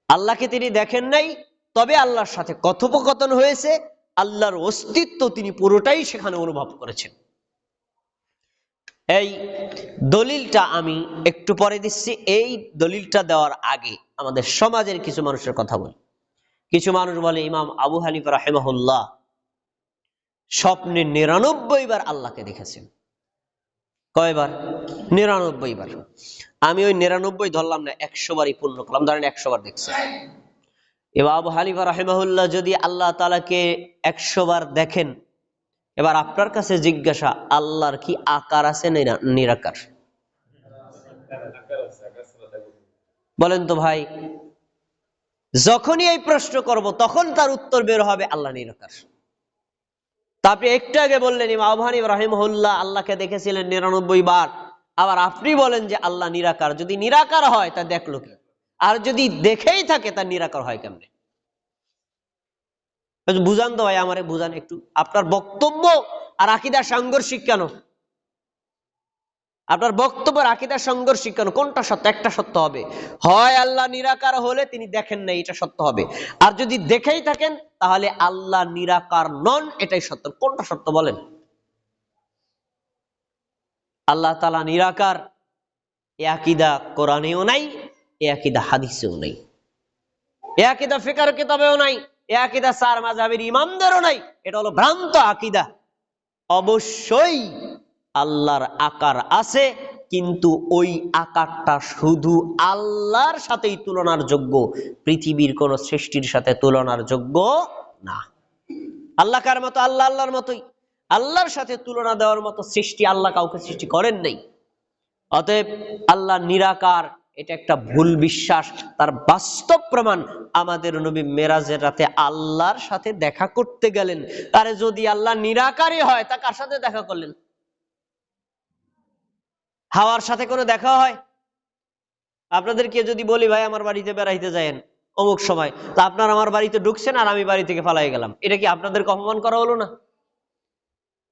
আল্লাহকে তিনি দেখেন নাই, তবে আল্লাহর সাথে কথোপকথন হয়েছে, আল্লাহর অস্তিত্ব তিনি পুরোটাই সেখানে অনুভব করেছেন। এই দলিলটা আমি একটু পরে দিচ্ছি। এই দলিলটা দেওয়ার আগে আমাদের সমাজের কিছু মানুষের কথা বলি। কিছু মানুষ বলে ইমাম আবু হানিফা রাহিমাহুল্লাহ স্বপ্নে 99 বার আল্লাহকে দেখেছেন। কয়বার? 99 বার। আমি ওই 99 ধরলাম না, 100 বারই পূর্ণ করলাম, ধরেন 100 বার দেখছেন। এবার আবু হানিফা রাহিমাহুল্লাহ যদি আল্লাহ তাআলাকে 100 বার দেখেন, এবার আপনার কাছে জিজ্ঞাসা, আল্লাহর কি আকার আছে না নিরাকার? বলেন তো ভাই। যখনই এই প্রশ্ন করব তখন তার উত্তর বের হবে আল্লাহ নিরাকার। তারপরে একটু আগে বললেন ইমাম আবু হানিফা রাহিমাহুল্লাহ আল্লাহকে দেখেছিলেন 99 বার। আবার আপনি বলেন যে আল্লাহ নিরাকার। যদি নিরাকার হয় তা দেখলো কি? আর যদি দেখেই থাকে তা নিরাকার হয় কেমনে? বুঝান তো ভাই, আমারে বুঝান একটু। আপনার বক্তব্য আর আকীদা সাংঘর্ষিক কেন? আপনার বক্তব্য আকীদা সাংঘর্ষিক কেন? কোনটা সত্য? একটা সত্য হবে, হয় আল্লাহ নিরাকার হলে তিনি দেখেন নাই, এটা সত্য হবে। আর যদি দেখেই থাকেন তাহলে আল্লাহ নিরাকার নন, এটাই সত্য। কোনটা সত্য বলেন? আল্লাহ তাআলা নিরাকার এ আকীদা কোরআনেও নাই, এ আকীদা হাদিসেও নাই, এ আকীদা ফিকহের কিতাবেও নাই, এ আকীদা 4 মাযহাবের ইমামদেরও নাই। এটা হলো ভ্রান্ত আকীদা। অবশ্যই আল্লাহর আকার আছে, কিন্তু ওই আকারটা শুধু আল্লাহর সাথেই তুলনার যোগ্য, পৃথিবীর কোন সৃষ্টির সাথে তুলনার যোগ্য না। আল্লাহ কার মতো? আল্লাহ আল্লাহর মতোই। আল্লাহর সাথে তুলনা দেওয়ার মতো সৃষ্টি আল্লাহ কাউকে সৃষ্টি করেন নাই। অতএব আল্লাহ নিরাকার, এটা একটা ভুল বিশ্বাস। তার বাস্তব প্রমাণ আমাদের নবী মেরাজের রাতে আল্লাহর সাথে দেখা করতে গেলেন। আরে যদি আল্লাহ নিরাকারই হয়, তা কার সাথে দেখা করলেন? হাওয়ার সাথে কোনো দেখা হয়? আপনাদেরকে যদি বলি ভাই আমার বাড়িতে বেড়াইতে যায়েন অমুক সময়, তা আপনার আমার বাড়িতে ঢুকছেন আর আমি বাড়ি থেকে পালাই গেলাম, এটা কি আপনাদেরকে অপমান করা হলো না?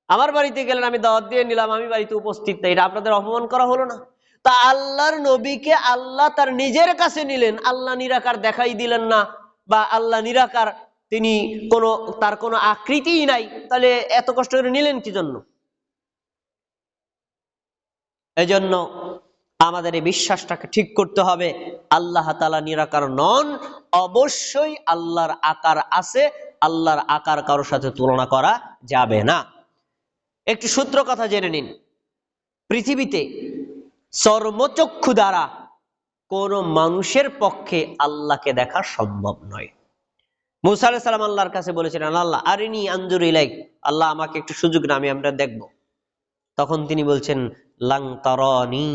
আমার বাড়িতে গেলেন, আমি দাওয়াত দিয়ে নিলাম, আমি বাড়িতে উপস্থিত নাই, এটা আপনাদের অপমান করা হলো না? তা আল্লাহর নবীকে আল্লাহ তার নিজের কাছে নিলেন, আল্লাহ নিরাকার দেখাই দিলেন না, বা আল্লাহ নিরাকার, তিনি তার কোনো আকৃতিই নাই, তাহলে এত কষ্ট করে নিলেন কি জন্য? এই জন্য আমাদের এই বিশ্বাসটাকে ঠিক করতে হবে, আল্লাহ তাআলা নিরাকার নন, অবশ্যই আল্লাহর আকার আছে, আল্লাহর আকার কারোর সাথে তুলনা করা যাবে না। একটি সূত্র কথা জেনে নিন, পৃথিবীতে চর্মচক্ষু দ্বারা কোন মানুষের পক্ষে আল্লাহকে দেখা সম্ভব নয়। মুসা আলাইহিস সালাম আল্লাহর কাছে বলেছিলেন, আল্লাহ আরিনি আনজুর ইলাইক, আল্লাহ আমাকে একটু সুযোগ না, আমরা দেখব। তখন তিনি বলছেন, লাং তারানি,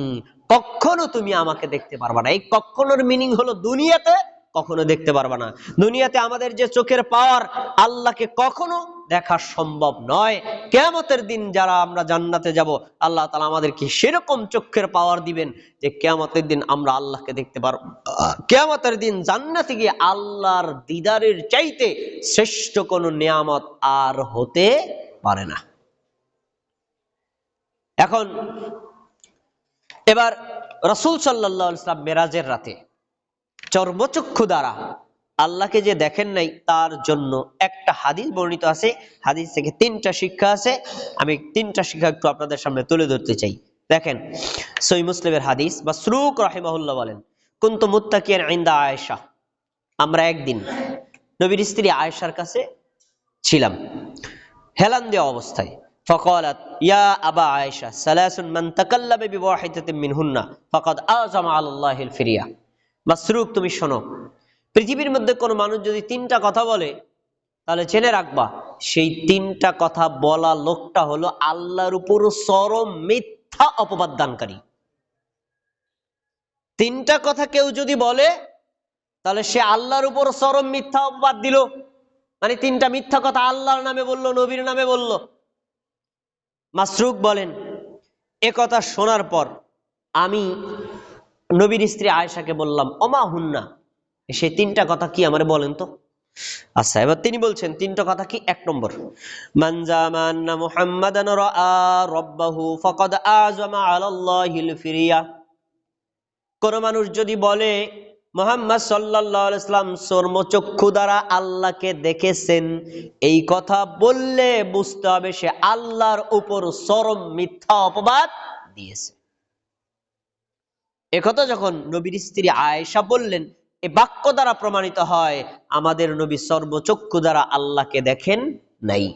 কখনো তুমি আমাকে দেখতে পারবা না। এই কখনোর মিনিং হলো দুনিয়াতে কখনো দেখতে পারবা না। দুনিয়াতে আমাদের যে চোখের পাওয়ার, আল্লাহকে কখনো দেখা সম্ভব নয়। কিয়ামতের দিন যারা আমরা জান্নাতে যাব, আল্লাহ তাআলা আমাদেরকে সেরকম চোখের পাওয়ার দিবেন যে কিয়ামতের দিন আমরা আল্লাহকে দেখতে পারবো। কিয়ামতের দিন জান্নাতে গিয়ে আল্লাহর দিদারের চাইতে শ্রেষ্ঠ কোনো নিয়ামত আর হতে পারে না। এখন এবার রাসূল সাল্লাল্লাহু আলাইহি ওয়াসাল্লাম মেরাজের রাতে চর্মচক্ষু দ্বারা আল্লাহকে যে দেখেন নাই, তার জন্য একটা হাদিস বর্ণিত আছে। হাদিস থেকে 3টা শিক্ষা আছে, আমি 3টা শিক্ষা একটু আপনাদের সামনে তুলে ধরতে চাই। দেখেন, সহিহ মুসলিমের হাদিস, মাসরুক রাহিমাহুল্লাহ বলেন, কুনতু মুত্তাকিয়ান ইনদা আয়েশা, আমরা একদিন নবীর স্ত্রী আয়েশার কাছে ছিলাম হেলান দেওয়া অবস্থায়। فقالت يا أبا عائشة ثلاث من تكلم بواحدة منهن فقد أعظم على الله الفرية। মাসরুক, তুমি শোনো, পৃথিবীর মধ্যে কোন মানুষ যদি 3টা কথা বলে, তাহলে জেনে রাখবা সেই 3টা কথা বলা লোকটা হলো আল্লাহর উপর চরম মিথ্যা অপবাদ দানকারী। 3টা কথা কেউ যদি বলে, তাহলে সে আল্লাহর উপর চরম মিথ্যা অপবাদ দিল, মানে 3টা মিথ্যা কথা আল্লাহর নামে বলল, নবীর নামে বলল। মাসরুক বলেন, এ কথা শোনার পর আমি নবীর স্ত্রী আয়েশাকে বললাম, ওমা হুন্না, সেই 3টা কথা কি আমারে বলেন তো। আচ্ছা, এবার তিনি বলছেন 3টা কথা কি। 1 নম্বর, মান জামা আন্না মুহাম্মাদান রাআ রাব্বাহু ফাকাদ আযমা আলাল্লাহিল ফিরিয়া। কোন মানুষ যদি বলে মুহাম্মদ সাল্লাল্লাহু আলাইহি ওয়াসাল্লাম চর্মচক্ষু দ্বারা আল্লাহকে দেখেছেন, এই কথা বললে বুঝতে হবে সে আল্লাহর উপর চরম মিথ্যা অপবাদ দিয়েছে। একথা যখন নবীর স্ত্রী আয়েশা বললেন, এ বাক্য দ্বারা প্রমাণিত হয় আমাদের নবী চর্মচক্ষু দ্বারা আল্লাহকে দেখেন নাই।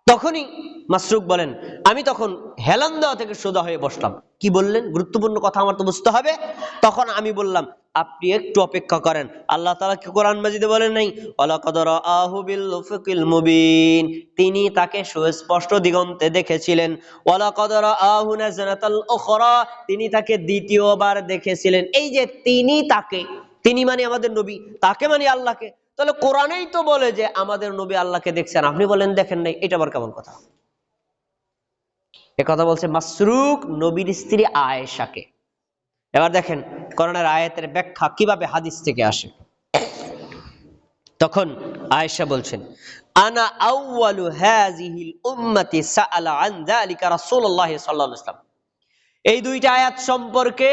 তখনই মাসরুক বলেন, আমি তখন হেলান দেওয়া থেকে সোজা হয়ে বসলাম। কি বললেন? গুরুত্বপূর্ণ কথা, আমার তো বুঝতে হবে। তখন আমি বললাম, আপনি একটু অপেক্ষা করেন। আল্লাহ তাআলা কি কোরআন মাজিদে বলেন নাই, ওয়ালাকাদ রাআহু বিল উফুকিল মুবিন, তিনি তাকে সুস্পষ্ট দিগন্তে দেখেছিলেন। ওয়ালাকাদ রাআহু নাজরাতাল উখরা, তিনি তাকে দ্বিতীয়বার দেখেছিলেন। এই যে তিনি তাকে, তিনি মানে আমাদের নবী, তাকে মানে আল্লাহকে। তাহলে কোরআনেই তো বলে যে আমাদের নবী আল্লাহকে দেখছেন, আপনি বলেন দেখেন নাই, এটা আবার কেমন কথা? এ কথা বলছে মাসরুক নবীর স্ত্রী আয়েশাকে। এবার দেখেন কোরআনের আয়াতের ব্যাখ্যা কিভাবে হাদিস থেকে আসে। তখন আয়েশা বলছেন, আনা আউয়ালু হাযিহিল উম্মতি সাআলা আন যালিকা রাসূলুল্লাহ সাল্লাল্লাহু আলাইহি ওয়াসাল্লাম। এই 2টা আয়াত সম্পর্কে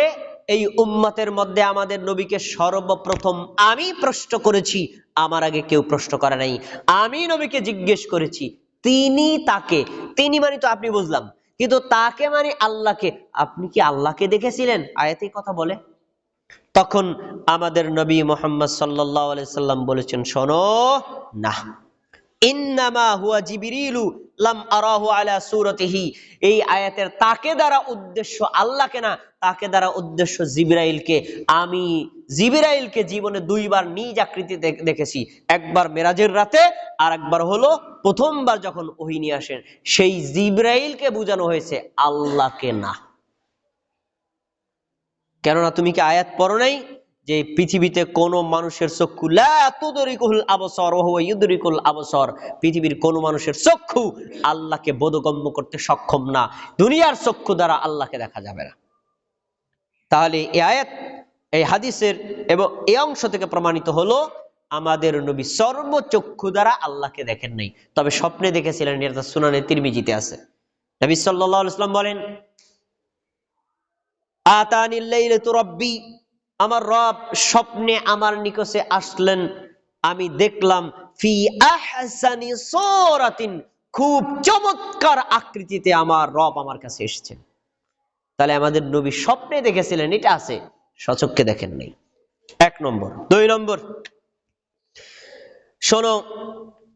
এই উম্মতের মধ্যে আমাদের নবীকে সর্বপ্রথম আমি প্রশ্ন করেছি, আমার আগে কেউ প্রশ্ন করে নাই। আমি নবীকে জিজ্ঞেস করেছি, তিনি তাকে, তিনি মানে তো আপনি বুঝলাম, কিন্তু তাকে মানে আল্লাহকে, আপনি কি আল্লাহকে দেখেছিলেন? আয়াতে কথা বলে। তখন আমাদের নবী মুহাম্মদ সাল্লাল্লাহু আলাইহি সাল্লাম বলেছেন, শোনো না, ইন্নামা হুয়া জিবরিলু লাম আরাহু আলা সূরাতিহি, এই আয়াতের তাকে দ্বারা উদ্দেশ্য আল্লাহকে না, তাকে দ্বারা উদ্দেশ্য জিবরাইলকে। আমি জিবরাইলকে জীবনে দুইবার নিজ আকৃতিতে দেখেছি, একবার মেরাজের রাতে, আর একবার হলো প্রথমবার যখন ওহী নিয়ে আসেন, সেই জিবরাইলকে বোঝানো হয়েছে, আল্লাহকে না। কেননা তুমি কি আয়াত পড়ো নাই যে পৃথিবীতে কোন মানুষের চক্ষু লা তুদরিকুল আবসার ওয়া হুয়া ইউদরিকুল আবসার, পৃথিবীর কোন মানুষের চক্ষু আল্লাহকে বোধগম্য করতে সক্ষম না, দুনিয়ার চক্ষু দ্বারা আল্লাহকে দেখা যাবে না। তাহলে এই আয়াত, এই হাদিসের এবং এই অংশ থেকে প্রমাণিত হলো আমাদের নবী সর্বচক্ষু দ্বারা আল্লাহকে দেখেন নাই, তবে স্বপ্নে দেখেছিলেন। এটা সুনানে তিরমিজিতে আছে। নবী সাল্লাল্লাহু আলাইহি ওয়াসাল্লাম বলেন, আতানিল লাইলাতু রাব্বি, আমার রব স্বপ্নে আমার নিকটে আসলেন, আমি দেখলাম ফি আহসানি সূরাতিন, খুব চমৎকার আকৃতিতে আমার রব আমার কাছে এসেছেন। তাহলে আমাদের নবী স্বপ্নে দেখেছিলেন, এটা আছে, সচক্ষে দেখেন নাই। এক নম্বর। দুই নম্বর, শোনো,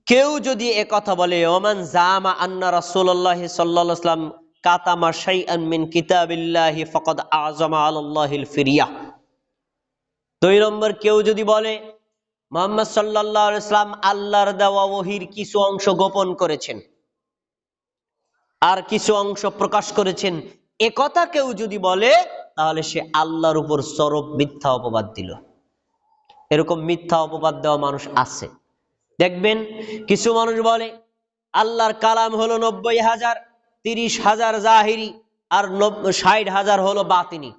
কেউ যদি এ কথা বলে, ওমান জামা আন্না রাসূলুল্লাহ সাল্লাল্লাহু আলাইহি ওয়াসাল্লাম কাতামা শাইআন মিন কিতাবিল্লাহি ফাকাদ আযমা আলাল্লাহিল ফিরিয়া। দুই নম্বর, কেউ যদি বলে মুহাম্মদ সাল্লাল্লাহু আলাইহি ওয়াসাল্লাম আল্লাহর দেওয়া ওহীর কিছু অংশ গোপন করেছেন আর কিছু অংশ প্রকাশ করেছেন, এ কথা কেউ যদি বলে, তাহলে সে আল্লাহর উপর চরম মিথ্যা অপবাদ দিল। এরকম মিথ্যা অপবাদ দেওয়া মানুষ আছে। দেখবেন কিছু মানুষ বলে আল্লাহর কালাম হলো 90,000, 30,000 জাহিরি আর 60,000 হলো বাতিনি।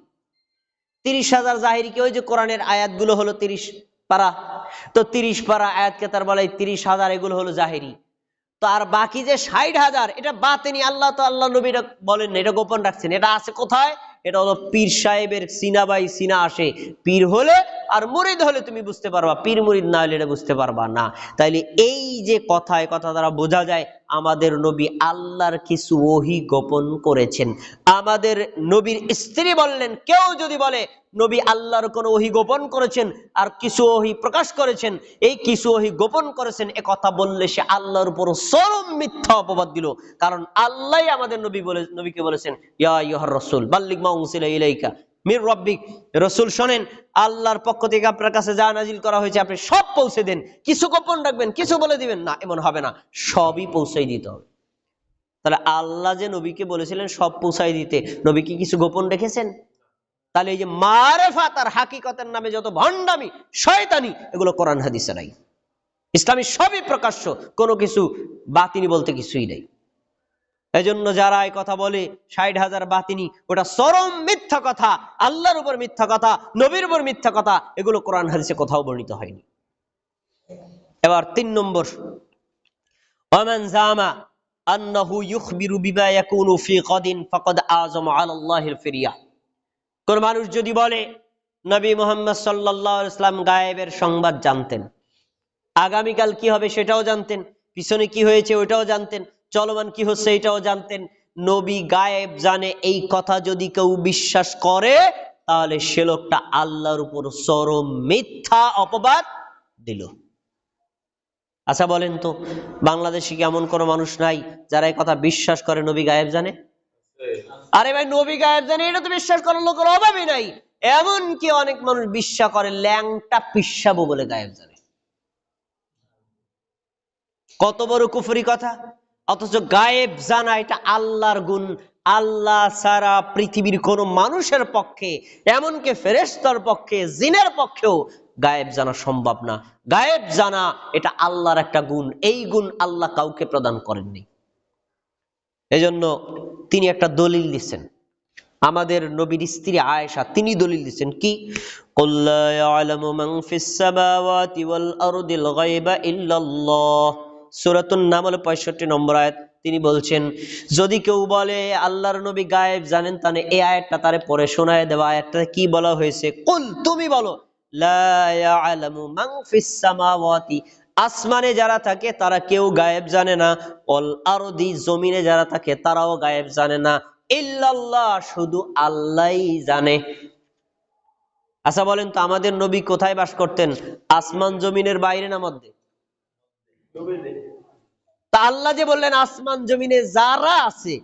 30,000 জাহিরি কি? ওই যে কোরআনের আয়াতগুলো হলো 30 পারা, তো 30 পারা আয়াতকে তার বলে 30,000, এগুলো হলো জাহিরি। তো আর বাকি যে 60,000, এটা বাতিনি। আল্লাহ তো আল্লাহ নবী বলেন, এটা গোপন রাখছেন। এটা আছে কোথায়? এটা হলো পীর সাহেবের সিনা বাই সিনা আসে। পীর হলে আর মুরিদ হলে তুমি বুঝতে পারবা, পীর মুরিদ না হলে এটা বুঝতে পারবা না। তাইলে এই যে কথা, কথা দ্বারা বোঝা যায় আমাদের নবী আল্লাহর কিছু ওহী গোপন করেছেন। আমাদের নবীর স্ত্রী বললেন, কেউ যদি বলে নবী আল্লাহর কোন ওহী গোপন করেছেন আর কিছু ওহী প্রকাশ করেছেন, এই কিছু ওহী গোপন করেছেন, এ কথা বললে সে আল্লাহর উপর চরম মিথ্যা অপবাদ দিল। কারণ আল্লাহই আমাদের নবীকে বলেছেন, ইয়া আইয়ুহার রাসূল বাল্লিগ মা উনজিলা ইলাইকা মির রাব্বিক, রাসূল শোনেন, আল্লাহর পক্ষ থেকে আপনার কাছে যা নাজিল করা হয়েছে আপনি সব পৌঁছে দেন, কিছু গোপন রাখবেন, কিছু বলে দিবেন না, এমন হবে না, সবই পৌঁছাই দিতে হবে। তাহলে আল্লাহ যে নবীকে বলেছিলেন সব পৌঁছাই দিতে, নবী কি কিছু গোপন রেখেছেন? তাহলে এই যে মারেফাত আর হাকিকতের নামে যত ভণ্ডামি শয়তানি, এগুলো কোরআন হাদিসে নাই। ইসলামী সবই প্রকাশ্য, কোনো কিছু বাতিনি বলতে কিছুই নেই। এজন্য যারা এই কথা বলে 60,000 বাতিনি, ওটা চরম মিথ্যা কথা, আল্লাহর উপর মিথ্যা কথা, নবীর উপর মিথ্যা কথা, এগুলো কোরআন হাদিসে কোথাও বর্ণিত হয়নি। এবার 3 নম্বর, ওমান জামা আন্নাহু ইউখবিরু বিমা ইয়াকুনু ফি গাদিন ফাকাদ আযমা আলাল্লাহিল ফিরিয়া। কোন মানুষ যদি বলে নবী মুহাম্মদ সাল্লাল্লাহু আলাইহি ওয়াসাল্লাম গায়েবের সংবাদ জানতেন, আগামীকাল কি হবে সেটাও জানতেন, পিছনে কি হয়েছে ওইটাও জানতেন, চলমান কি হচ্ছে এটাও জানতেন, নবী গায়েব জানে, এই কথা যদি কেউ বিশ্বাস করে, তাহলে সে লোকটা আল্লাহর উপর চরম মিথ্যা অপবাদ দিল। আচ্ছা বলেন তো, বাংলাদেশে কি এমন কোনো মানুষ নাই যারা এই কথা বিশ্বাস করে নবী গায়েব জানে? আরে ভাই, নবী গায়েব জানে এটা তো বিশ্বাস করার লোকের অভাবই নাই। এমনকি অনেক মানুষ বিশ্বাস করে ল্যাংটা পিসাবো বলে গায়েব জানে। কত বড় কুফরি কথা! অথচ গায়েব জানা এটা আল্লাহর গুণ। আল্লাহ ছাড়া পৃথিবীর কোন মানুষের পক্ষে, এমনকি ফেরেশতার পক্ষে, জিনের পক্ষেও গায়েব জানা সম্ভব না। গায়েব জানা এটা আল্লাহর একটা গুণ, এই গুণ আল্লাহ কাউকে প্রদান করেননি। এজন্য তিনি একটা দলিল দিচ্ছেন, আমাদের নবীর স্ত্রী আয়েশা, তিনি দলিল দিচ্ছেন কি? কুল লা ইয়ালামু মান ফিস সামাওয়াতি ওয়াল আরদিল গায়বা ইল্লাল্লাহ, সূরাতুন নামল 65 নম্বর আয়াত। তিনি বলছেন, যদি কেউ বলে আল্লাহর নবী গায়েব জানেন, তাহলে এই আয়াতটা তারে পড়ে শোনায় দেওয়া। আয়াতটাতে কি বলা হয়েছে? কুল, তুমি বলো, লা ইয়ালামু মান ফিস সামাওয়াতি, আসমানে যারা থাকে তারা কেউ গায়েব জানে না, ওয়াল আরদি, জমিনে যারা থাকে তারাও গায়েব জানে না, ইল্লাল্লাহ, শুধু আল্লাহই জানে। আচ্ছা বলেন তো, আমাদের নবী কোথায় বাস করতেন? আসমান জমিনের বাইরে না মধ্যে? তা আল্লাহ যে বললেন আসমান জমিনে যারা আছে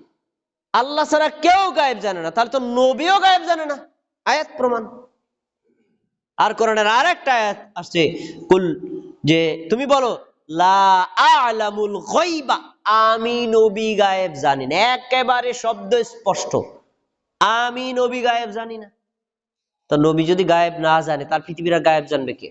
আল্লাহ ছাড়া কেউ গায়েব জানে না, তাহলে তো নবীও গায়েব জানে না। আয়াত প্রমাণ। আর কোরআনের আরেকটা আয়াত আসছে, কুল, যে তুমি বলো লা আ'লামুল গায়বা, আমি নবী গায়েব জানি না। একেবারে শব্দ স্পষ্ট, আমি নবী গায়েব জানি না। তো নবী যদি গায়েব না জানে, তার পৃথিবীর গায়েব জানবে কে?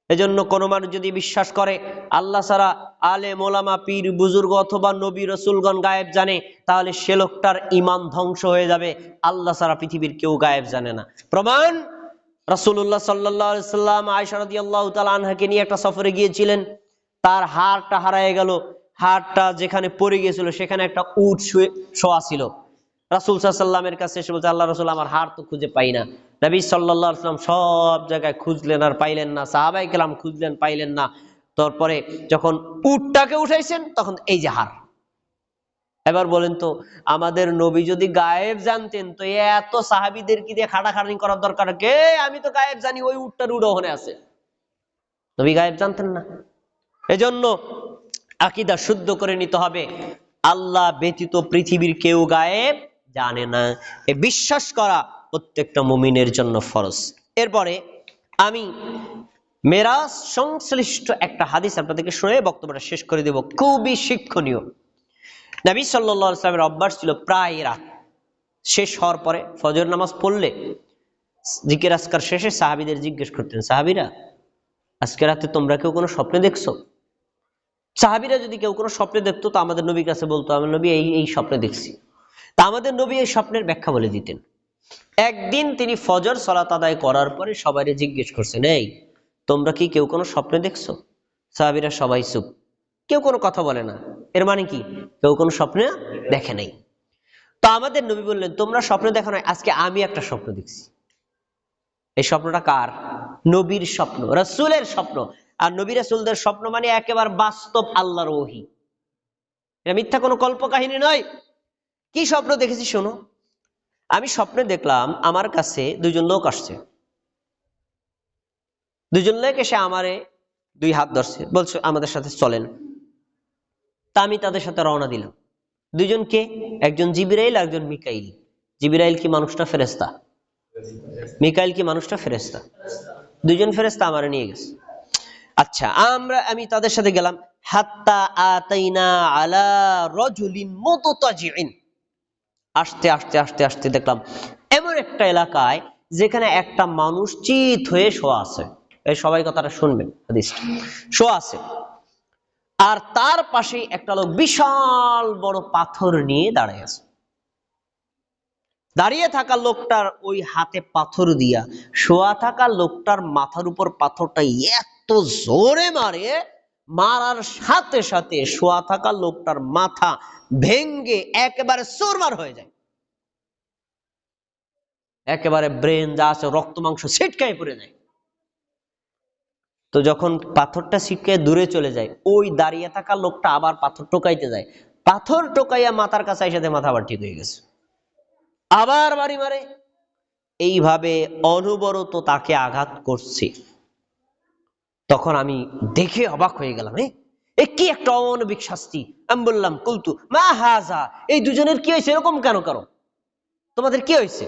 এজন্য কোনো মানুষ যদি বিশ্বাস করে আল্লাহ ছাড়া আলেম ওলামা পীর বুজুর্গ অথবা নবী রসুলগণ গায়েব জানে, তাহলে সে লোকটার ঈমান ধ্বংস হয়ে যাবে। আল্লাহ ছাড়া পৃথিবীর কেউ গায়েব জানে না। প্রমাণ, রাসূলুল্লাহ সাল্লাল্লাহু আলাইহি সাল্লাম আয়েশা রাদিয়াল্লাহু তাআলা আনহাকে নিয়ে একটা সফরে গিয়েছিলেন। তার হাড়টা হারায় গেল। হাড়টা যেখানে পড়ে গিয়েছিল সেখানে একটা উট শোয়া ছিল। রাসূল সাল্লাল্লাহু আলাইহি সাল্লামের কাছে এসে বলছে, আল্লাহ রাসূল, আমার হাড় তো খুঁজে পাই না। নবী সাল্লাল্লাহু আলাইহি সাল্লাম সব জায়গায় খুঁজলেন আর পাইলেন না, সাহাবায়ে কেরাম খুঁজলেন পাইলেন না। তারপরে যখন উটটাকে উঠাইছেন তখন এই যে হাড়। এবার বলেন তো, আমাদের নবী যদি গায়েব জানতেন তো এত সাহাবীদের কি দিয়ে খাটাখাটনি করার দরকার? কে আমি তো গায়েব জানি, ওই উটটার উড ওখানে আছে। নবী গায়েব জানতেন না। এজন্য আকীদা শুদ্ধ করে নিতে হবে, আল্লাহ ব্যতীত পৃথিবীর কেউ গায়েব জানে না। এ বিশ্বাস করা প্রত্যেকটা মুমিনের জন্য ফরজ। এরপরে আমি মেরাজ সংশ্লিষ্ট একটা হাদিস আপনাদেরকে শুনে বক্তব্যটা শেষ করে দেব, খুবই শিক্ষণীয়। নবী সাল্লাল্লাহু আলাইহি ওয়াসাল্লামের অভ্যাস ছিল প্রায় রাত শেষ হওয়ার পরে ফজর নামাজ পড়লে জিকির আজকার শেষে সাহাবীদের জিজ্ঞেস করতেন, সাহাবীরা আজকে রাতে তোমরা কেউ কোনো স্বপ্নে দেখছো? সাহাবীরা যদি কেউ কোনো স্বপ্নে দেখতো তো আমাদের নবীর কাছে বলতো, আমার নবী এই এই স্বপ্নে দেখছি। তা আমাদের নবী এই স্বপ্নের ব্যাখ্যা বলে দিতেন। একদিন তিনি ফজর সালাত আদায় করার পরে সবাইকে জিজ্ঞেস করছেন, এই তোমরা কি কেউ কোনো স্বপ্নে দেখছো? সাহাবীরা সবাই চুপ, কেউ কোনো কথা বলে না। এর মানে কি? কেউ কোনো স্বপ্নে দেখে নাই। তো আমাদের নবী বললেন, তোমরা স্বপ্ন দেখো না, আজকে আমি একটা স্বপ্ন দেখছি। এই স্বপ্নটা কার? নবীর স্বপ্ন, রাসূলের স্বপ্ন। আর নবী রাসূলদের স্বপ্ন মানে একেবারে বাস্তব আল্লাহর ওহী, এটা মিথ্যা কোনো কল্প কাহিনী নয়। কি স্বপ্ন দেখেছি শোনো। আমি স্বপ্নে দেখলাম আমার কাছে দুইজন লোক আসছে। দুইজন লোক এসে আমারে দুই হাত ধরছে, বলছে আমাদের সাথে চলেন। তা আমি তাদের সাথে রওনা দিলাম। দুইজন কে? একজন জিবরাইল, একজন মিকাইল। জিবরাইল কি মানুষটা ফেরেশতা? মিকাইল কি মানুষটা ফেরেশতা? দুইজন ফেরেশতা আমারে নিয়ে গেছে। আচ্ছা, আমি তাদের সাথে গেলাম। হাত্তা আতাইনা আলা রাজুলিন মুততাজিইন। আস্তে আস্তে আস্তে আস্তে দেখলাম এমন একটা এলাকায় যেখানে একটা মানুষ চিত হয়ে শোয়া আছে। এই সবাই কথাটা শুনবেন, হাদিসটা শোয়া আছে। আর তার পাশে একটা লোক বিশাল বড় পাথর নিয়ে দাঁড়িয়ে আছে। দাঁড়িয়ে থাকা লোকটার ওই হাতে পাথর দিয়া শোয়া থাকা লোকটার মাথার উপর পাথরটা এত জোরে মারে, মারার সাথে সাথে শোয়া থাকা লোকটার মাথা ভেঙ্গে একেবারে চুরমার হয়ে যায়। একেবারে ব্রেন যা আছে রক্ত মাংস ছিটকায় পড়ে যায়। তো যখন পাথরটা ছিটকে দূরে চলে যায়, ওই দাঁড়িয়ে থাকা লোকটা আবার পাথর টোকাইতে যায়। পাথর টোকাইয়া মাথার কাছে এসে মাথা আবার ঠিক হয়ে গেছে। আবার বাড়ি মারে। এইভাবে অনবরত তাকে আঘাত করছে। তখন আমি দেখে অবাক হয়ে গেলাম, এ কি একটা অমানবিক শাস্তি। আমি বললাম, কুলতু মা হাজা, এই দুজনের কি হয়েছে? এরকম কেন করো? তোমাদের কি হয়েছে?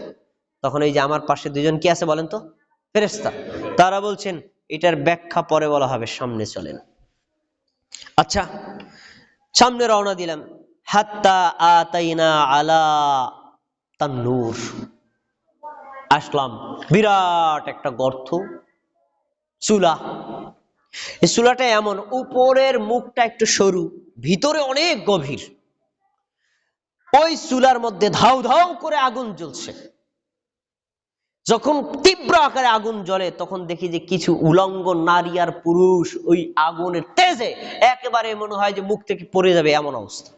তখন এই যে আমার পাশে দুজন কি আছে বলেন তো? ফেরেশতা। তারা বলছেন এটার ব্যাখ্যা পরে বলা হবে, সামনে চলেন। আচ্ছা, সামনে রওনা দিলাম। হাত্তা আতাইনা আলা তান্নুর। আসলাম বিরাট একটা গর্ত, চুলা। এই চুলাটা এমন, উপরের মুখটা একটু সরু, ভিতরে অনেক গভীর। ওই চুলার মধ্যে ধাউ ধাউ করে আগুন জ্বলছে। যখন তীব্র আকারে আগুন জ্বলে তখন দেখি যে কিছু উলঙ্গ নারী আর পুরুষ ওই আগুনের তেজে একেবারে মনে হয় যে মুখ থেকে পড়ে যাবে এমন অবস্থা।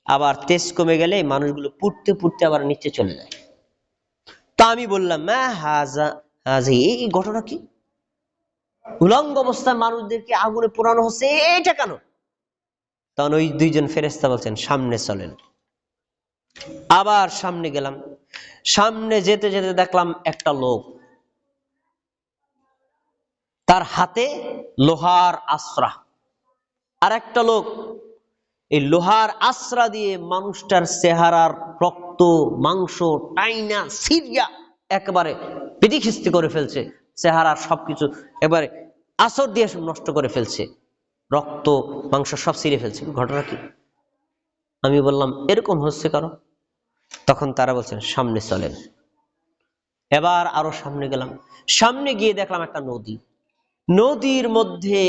আবার তেজ কমে গেলে মানুষগুলো পুড়তে পুড়তে আবার নিচে চলে যায়। তা আমি বললাম, মা হাজা হাজা, এই ঘটনা কি? উলঙ্গ অবস্থায় মানুষদেরকে আগুনে পোড়ানো হচ্ছে, এটা কেন? তখন ওই দুইজন ফেরেশতা বলছেন, সামনে চলেন। আবার সামনে গেলাম। সামনে যেতে যেতে দেখলাম একটা লোক, তার হাতে লোহার আশ্রা। আর একটা লোক এই লোহার আশ্রা দিয়ে মানুষটার চেহারার রক্ত মাংস টাইনা সিরিয়া একেবারে বিধিখিস্তি করে ফেলছে, চেহারার সবকিছু এবারে আসর দিয়ে সব নষ্ট করে ফেলছে, রক্ত মাংস সব ছিঁড়ে ফেলছে। ঘটনা কি? আমি বললাম এরকম হচ্ছে কারো? তখন তারা বলছেন সামনে চলেন। এবার আরো সামনে গেলাম, সামনে গিয়ে দেখলাম একটা নদী, নদীর মধ্যে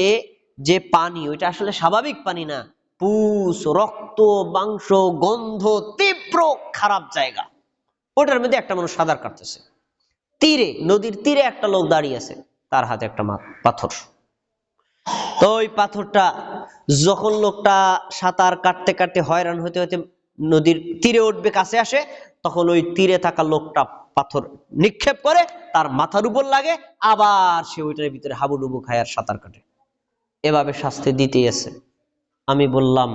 যে পানি ওইটা আসলে স্বাভাবিক পানি না, পুষ রক্ত মাংস গন্ধ তীব্র খারাপ জায়গা। ওটার মধ্যে একটা মানুষ সাঁতার কাটতেছে, তীরে নদীর তীরে একটা লোক দাঁড়িয়ে আছে, তার হাতে একটা পাথর। তো ওই পাথরটা যখন লোকটা সাঁতার কাটতে কাটতে হয়রান হতে হতে নদীর তীরে উঠবে, কাছে আসে, তখন ওই তীরে থাকা লোকটা পাথর নিক্ষেপ করে তার মাথার উপর লাগে, আবার সে ওইটার ভিতরে হাবুডুবু খায় আর সাঁতার কাটে। এভাবে শাস্তি দিতেই আছে। আমি বললাম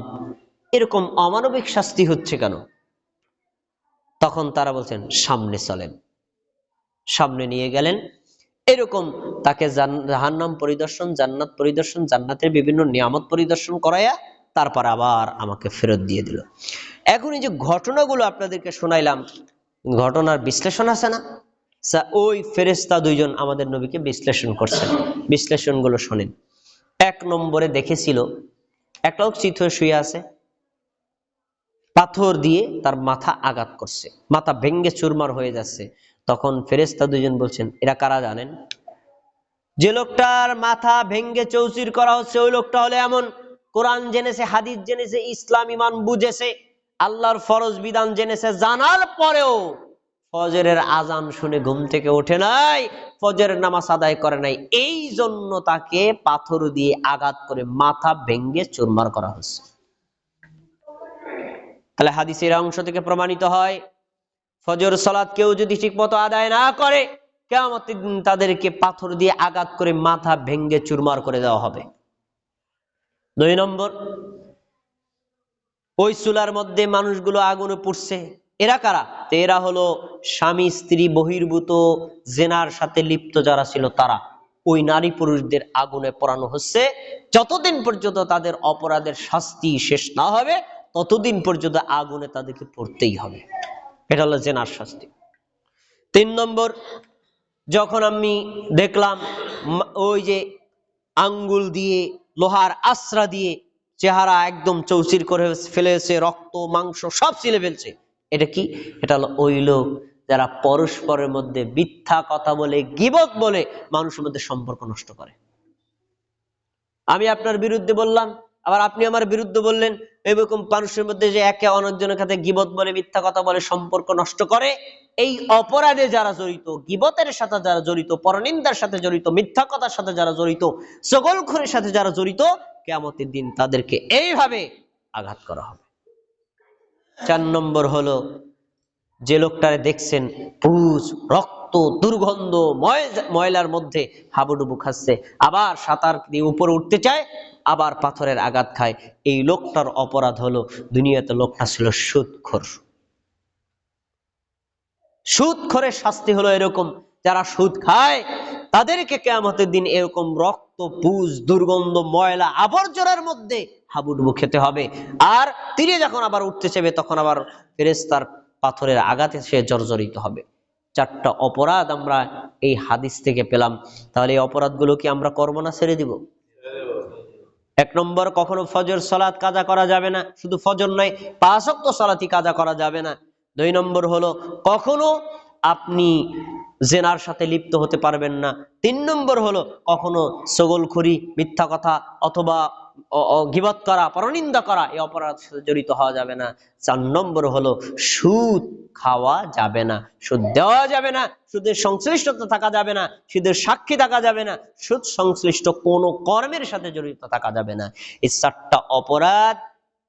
এরকম অমানবিক শাস্তি হচ্ছে কেন? তখন তারা বলছেন সামনে চলেন। সামনে নিয়ে গেলেন, এরকম তাকে জাহান্নাম পরিদর্শন, জান্নাত পরিদর্শন, জান্নাতের বিভিন্ন নিয়ামত পরিদর্শন করাইয়া তারপর আবার আমাকে ফেরত দিয়ে দিল। এখন এই যে ঘটনাগুলো আপনাদেরকে শোনাইলাম, ঘটনার বিশ্লেষণ আছে না? ওই ফেরেশতা দুইজন আমাদের নবীকে বিশ্লেষণ করছেন, বিশ্লেষণগুলো শোনেন। 1 নম্বরে দেখেছিল একটা লোক চিত হয়ে শুয়ে আছে, পাথর দিয়ে তার মাথা আঘাত করছে, মাথা ভেঙ্গে চুরমার হয়ে যাচ্ছে। তখন ফেরেশতা দুইজন বলছেন এরা কারা জানেন? যে লোকটার মাথা ভেঙ্গে চৌচির করা হচ্ছে ওই লোকটা হলে এমন কোরআন জেনেছে, হাদিস জেনেছে, ইসলাম ইমান বুঝেছে, আল্লাহর ফরজ বিধান জেনেছে, জানার পরেও ফজরের আজান শুনে ঘুম থেকে ওঠে নাই, ফজরের নামাজ আদায় করে নাই, এই জন্য তাকে পাথর দিয়ে আঘাত করে মাথা ভেঙ্গে চুরমার করা হচ্ছে। তাহলে হাদিসের অংশ থেকে প্রমাণিত হয় ফজর সালাত কেউ যদি ঠিকমতো আদায় না করে, কিয়ামতের দিন তাদেরকে পাথর দিয়ে আঘাত করে মাথা ভেঙ্গে চুরমার করে দেওয়া হবে। 2 নম্বর, ওই চুলার মধ্যে মানুষগুলো আগুনে পুড়ছে, এরা কারা? এরা হলো স্বামী স্ত্রী বহির্ভূত জেনার সাথে লিপ্ত যারা ছিল তারা। ওই নারী পুরুষদের আগুনে পোড়ানো হচ্ছে, যতদিন পর্যন্ত তাদের অপরাধের শাস্তি শেষ না হবে ততদিন পর্যন্ত আগুনে তাদেরকে পড়তেই হবে। এটা হলো জেনার শাস্তি। 3 নম্বর, যখন আমি দেখলাম ওই যে আঙ্গুল দিয়ে লোহার আশ্রা দিয়ে চেহারা একদম চৌচির করে ফেলেছে, রক্ত মাংস সব ছিলে ফেলছে, এটা কি? এটা হলো ওই লোক যারা পরস্পরের মধ্যে মিথ্যা কথা বলে, গীবত বলে মানুষের মধ্যে সম্পর্ক নষ্ট করে। আমি আপনার বিরুদ্ধে বললাম, আবার আপনি আমার বিরুদ্ধে বললেন, এরকম মানুষের মধ্যে যে একে অন্যজনের সাথে গীবত বলে, মিথ্যা কথা বলে সম্পর্ক নষ্ট করে, এই অপরাধে যারা জড়িত, গীবতের সাথে যারা জড়িত, পরনিন্দার সাথে জড়িত, মিথ্যা কথার সাথে যারা জড়িত, চগলখড়ির সাথে যারা জড়িত, কিয়ামতের দিন তাদেরকে এইভাবে আঘাত করা হবে। 4 নম্বর হলো যে লোকটারে দেখছেন পুজ রক্ত দুর্গন্ধ ময়লার মধ্যে হাবুডুবু খাচ্ছে, আবার সাঁতার দিয়ে উপরে উঠতে চায়, আবার পাথরের আঘাত খায়, এই লোকটার অপরাধ হলো দুনিয়াতে লোকটা ছিল সুদখোর। সুদখোরের শাস্তি হলো এরকম, যারা সুদ খায় তাদেরকে কিয়ামতের দিন এরকম রক্ত পুজ দুর্গন্ধ ময়লা আবর্জনার মধ্যে হাবুডুবু খেতে হবে। আর তীরে যখন আবার উঠতে চাইবে তখন আবার ফেরেশতার পাথরের আঘাতে সে জর্জরিত হবে। 4টা অপরাধ আমরা এই হাদিস থেকে পেলাম। তাহলে এই অপরাধগুলো কি আমরা করব না ছেড়ে দিব? 1 নম্বর, কখনো ফজর সালাত কাজা করা যাবে না, শুধু ফজর নয় 5 ওয়াক্ত সালাতই কাজা করা যাবে না। 2 নম্বর হলো কখনো আপনি জেনার সাথে লিপ্ত হতে পারবেন না। 3 নম্বর হলো কখনো চগলখড়ি, মিথ্যা কথা অথবা গীবত করা, পরনিন্দা করা, এই অপরাধের সাথে জড়িত হওয়া যাবে না। 4 নম্বর হলো সুদ খাওয়া যাবে না, সুদ দেওয়া যাবে না, সুদের সংশ্লিষ্টতা থাকা যাবে না, সুদের সাক্ষী থাকা যাবে না, সুদ সংশ্লিষ্ট কোনো কর্মের সাথে জড়িত থাকা যাবে না। এই 4টা অপরাধ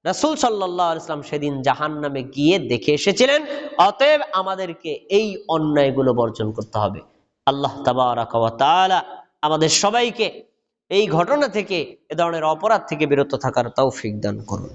রাসূল সাল্লাল্লাহু আলাইহি ওয়াসাল্লাম সেদিন জাহান্নামে গিয়ে দেখে এসেছিলেন। অতএব আমাদেরকে এই অন্যায়গুলো বর্জন করতে হবে। আল্লাহ তাবারাকা ওয়া তাআলা আমাদের সবাইকে এই ঘটনা থেকে, এ ধরনের অপরাধ থেকে বিরত থাকার তৌফিক দান করুন।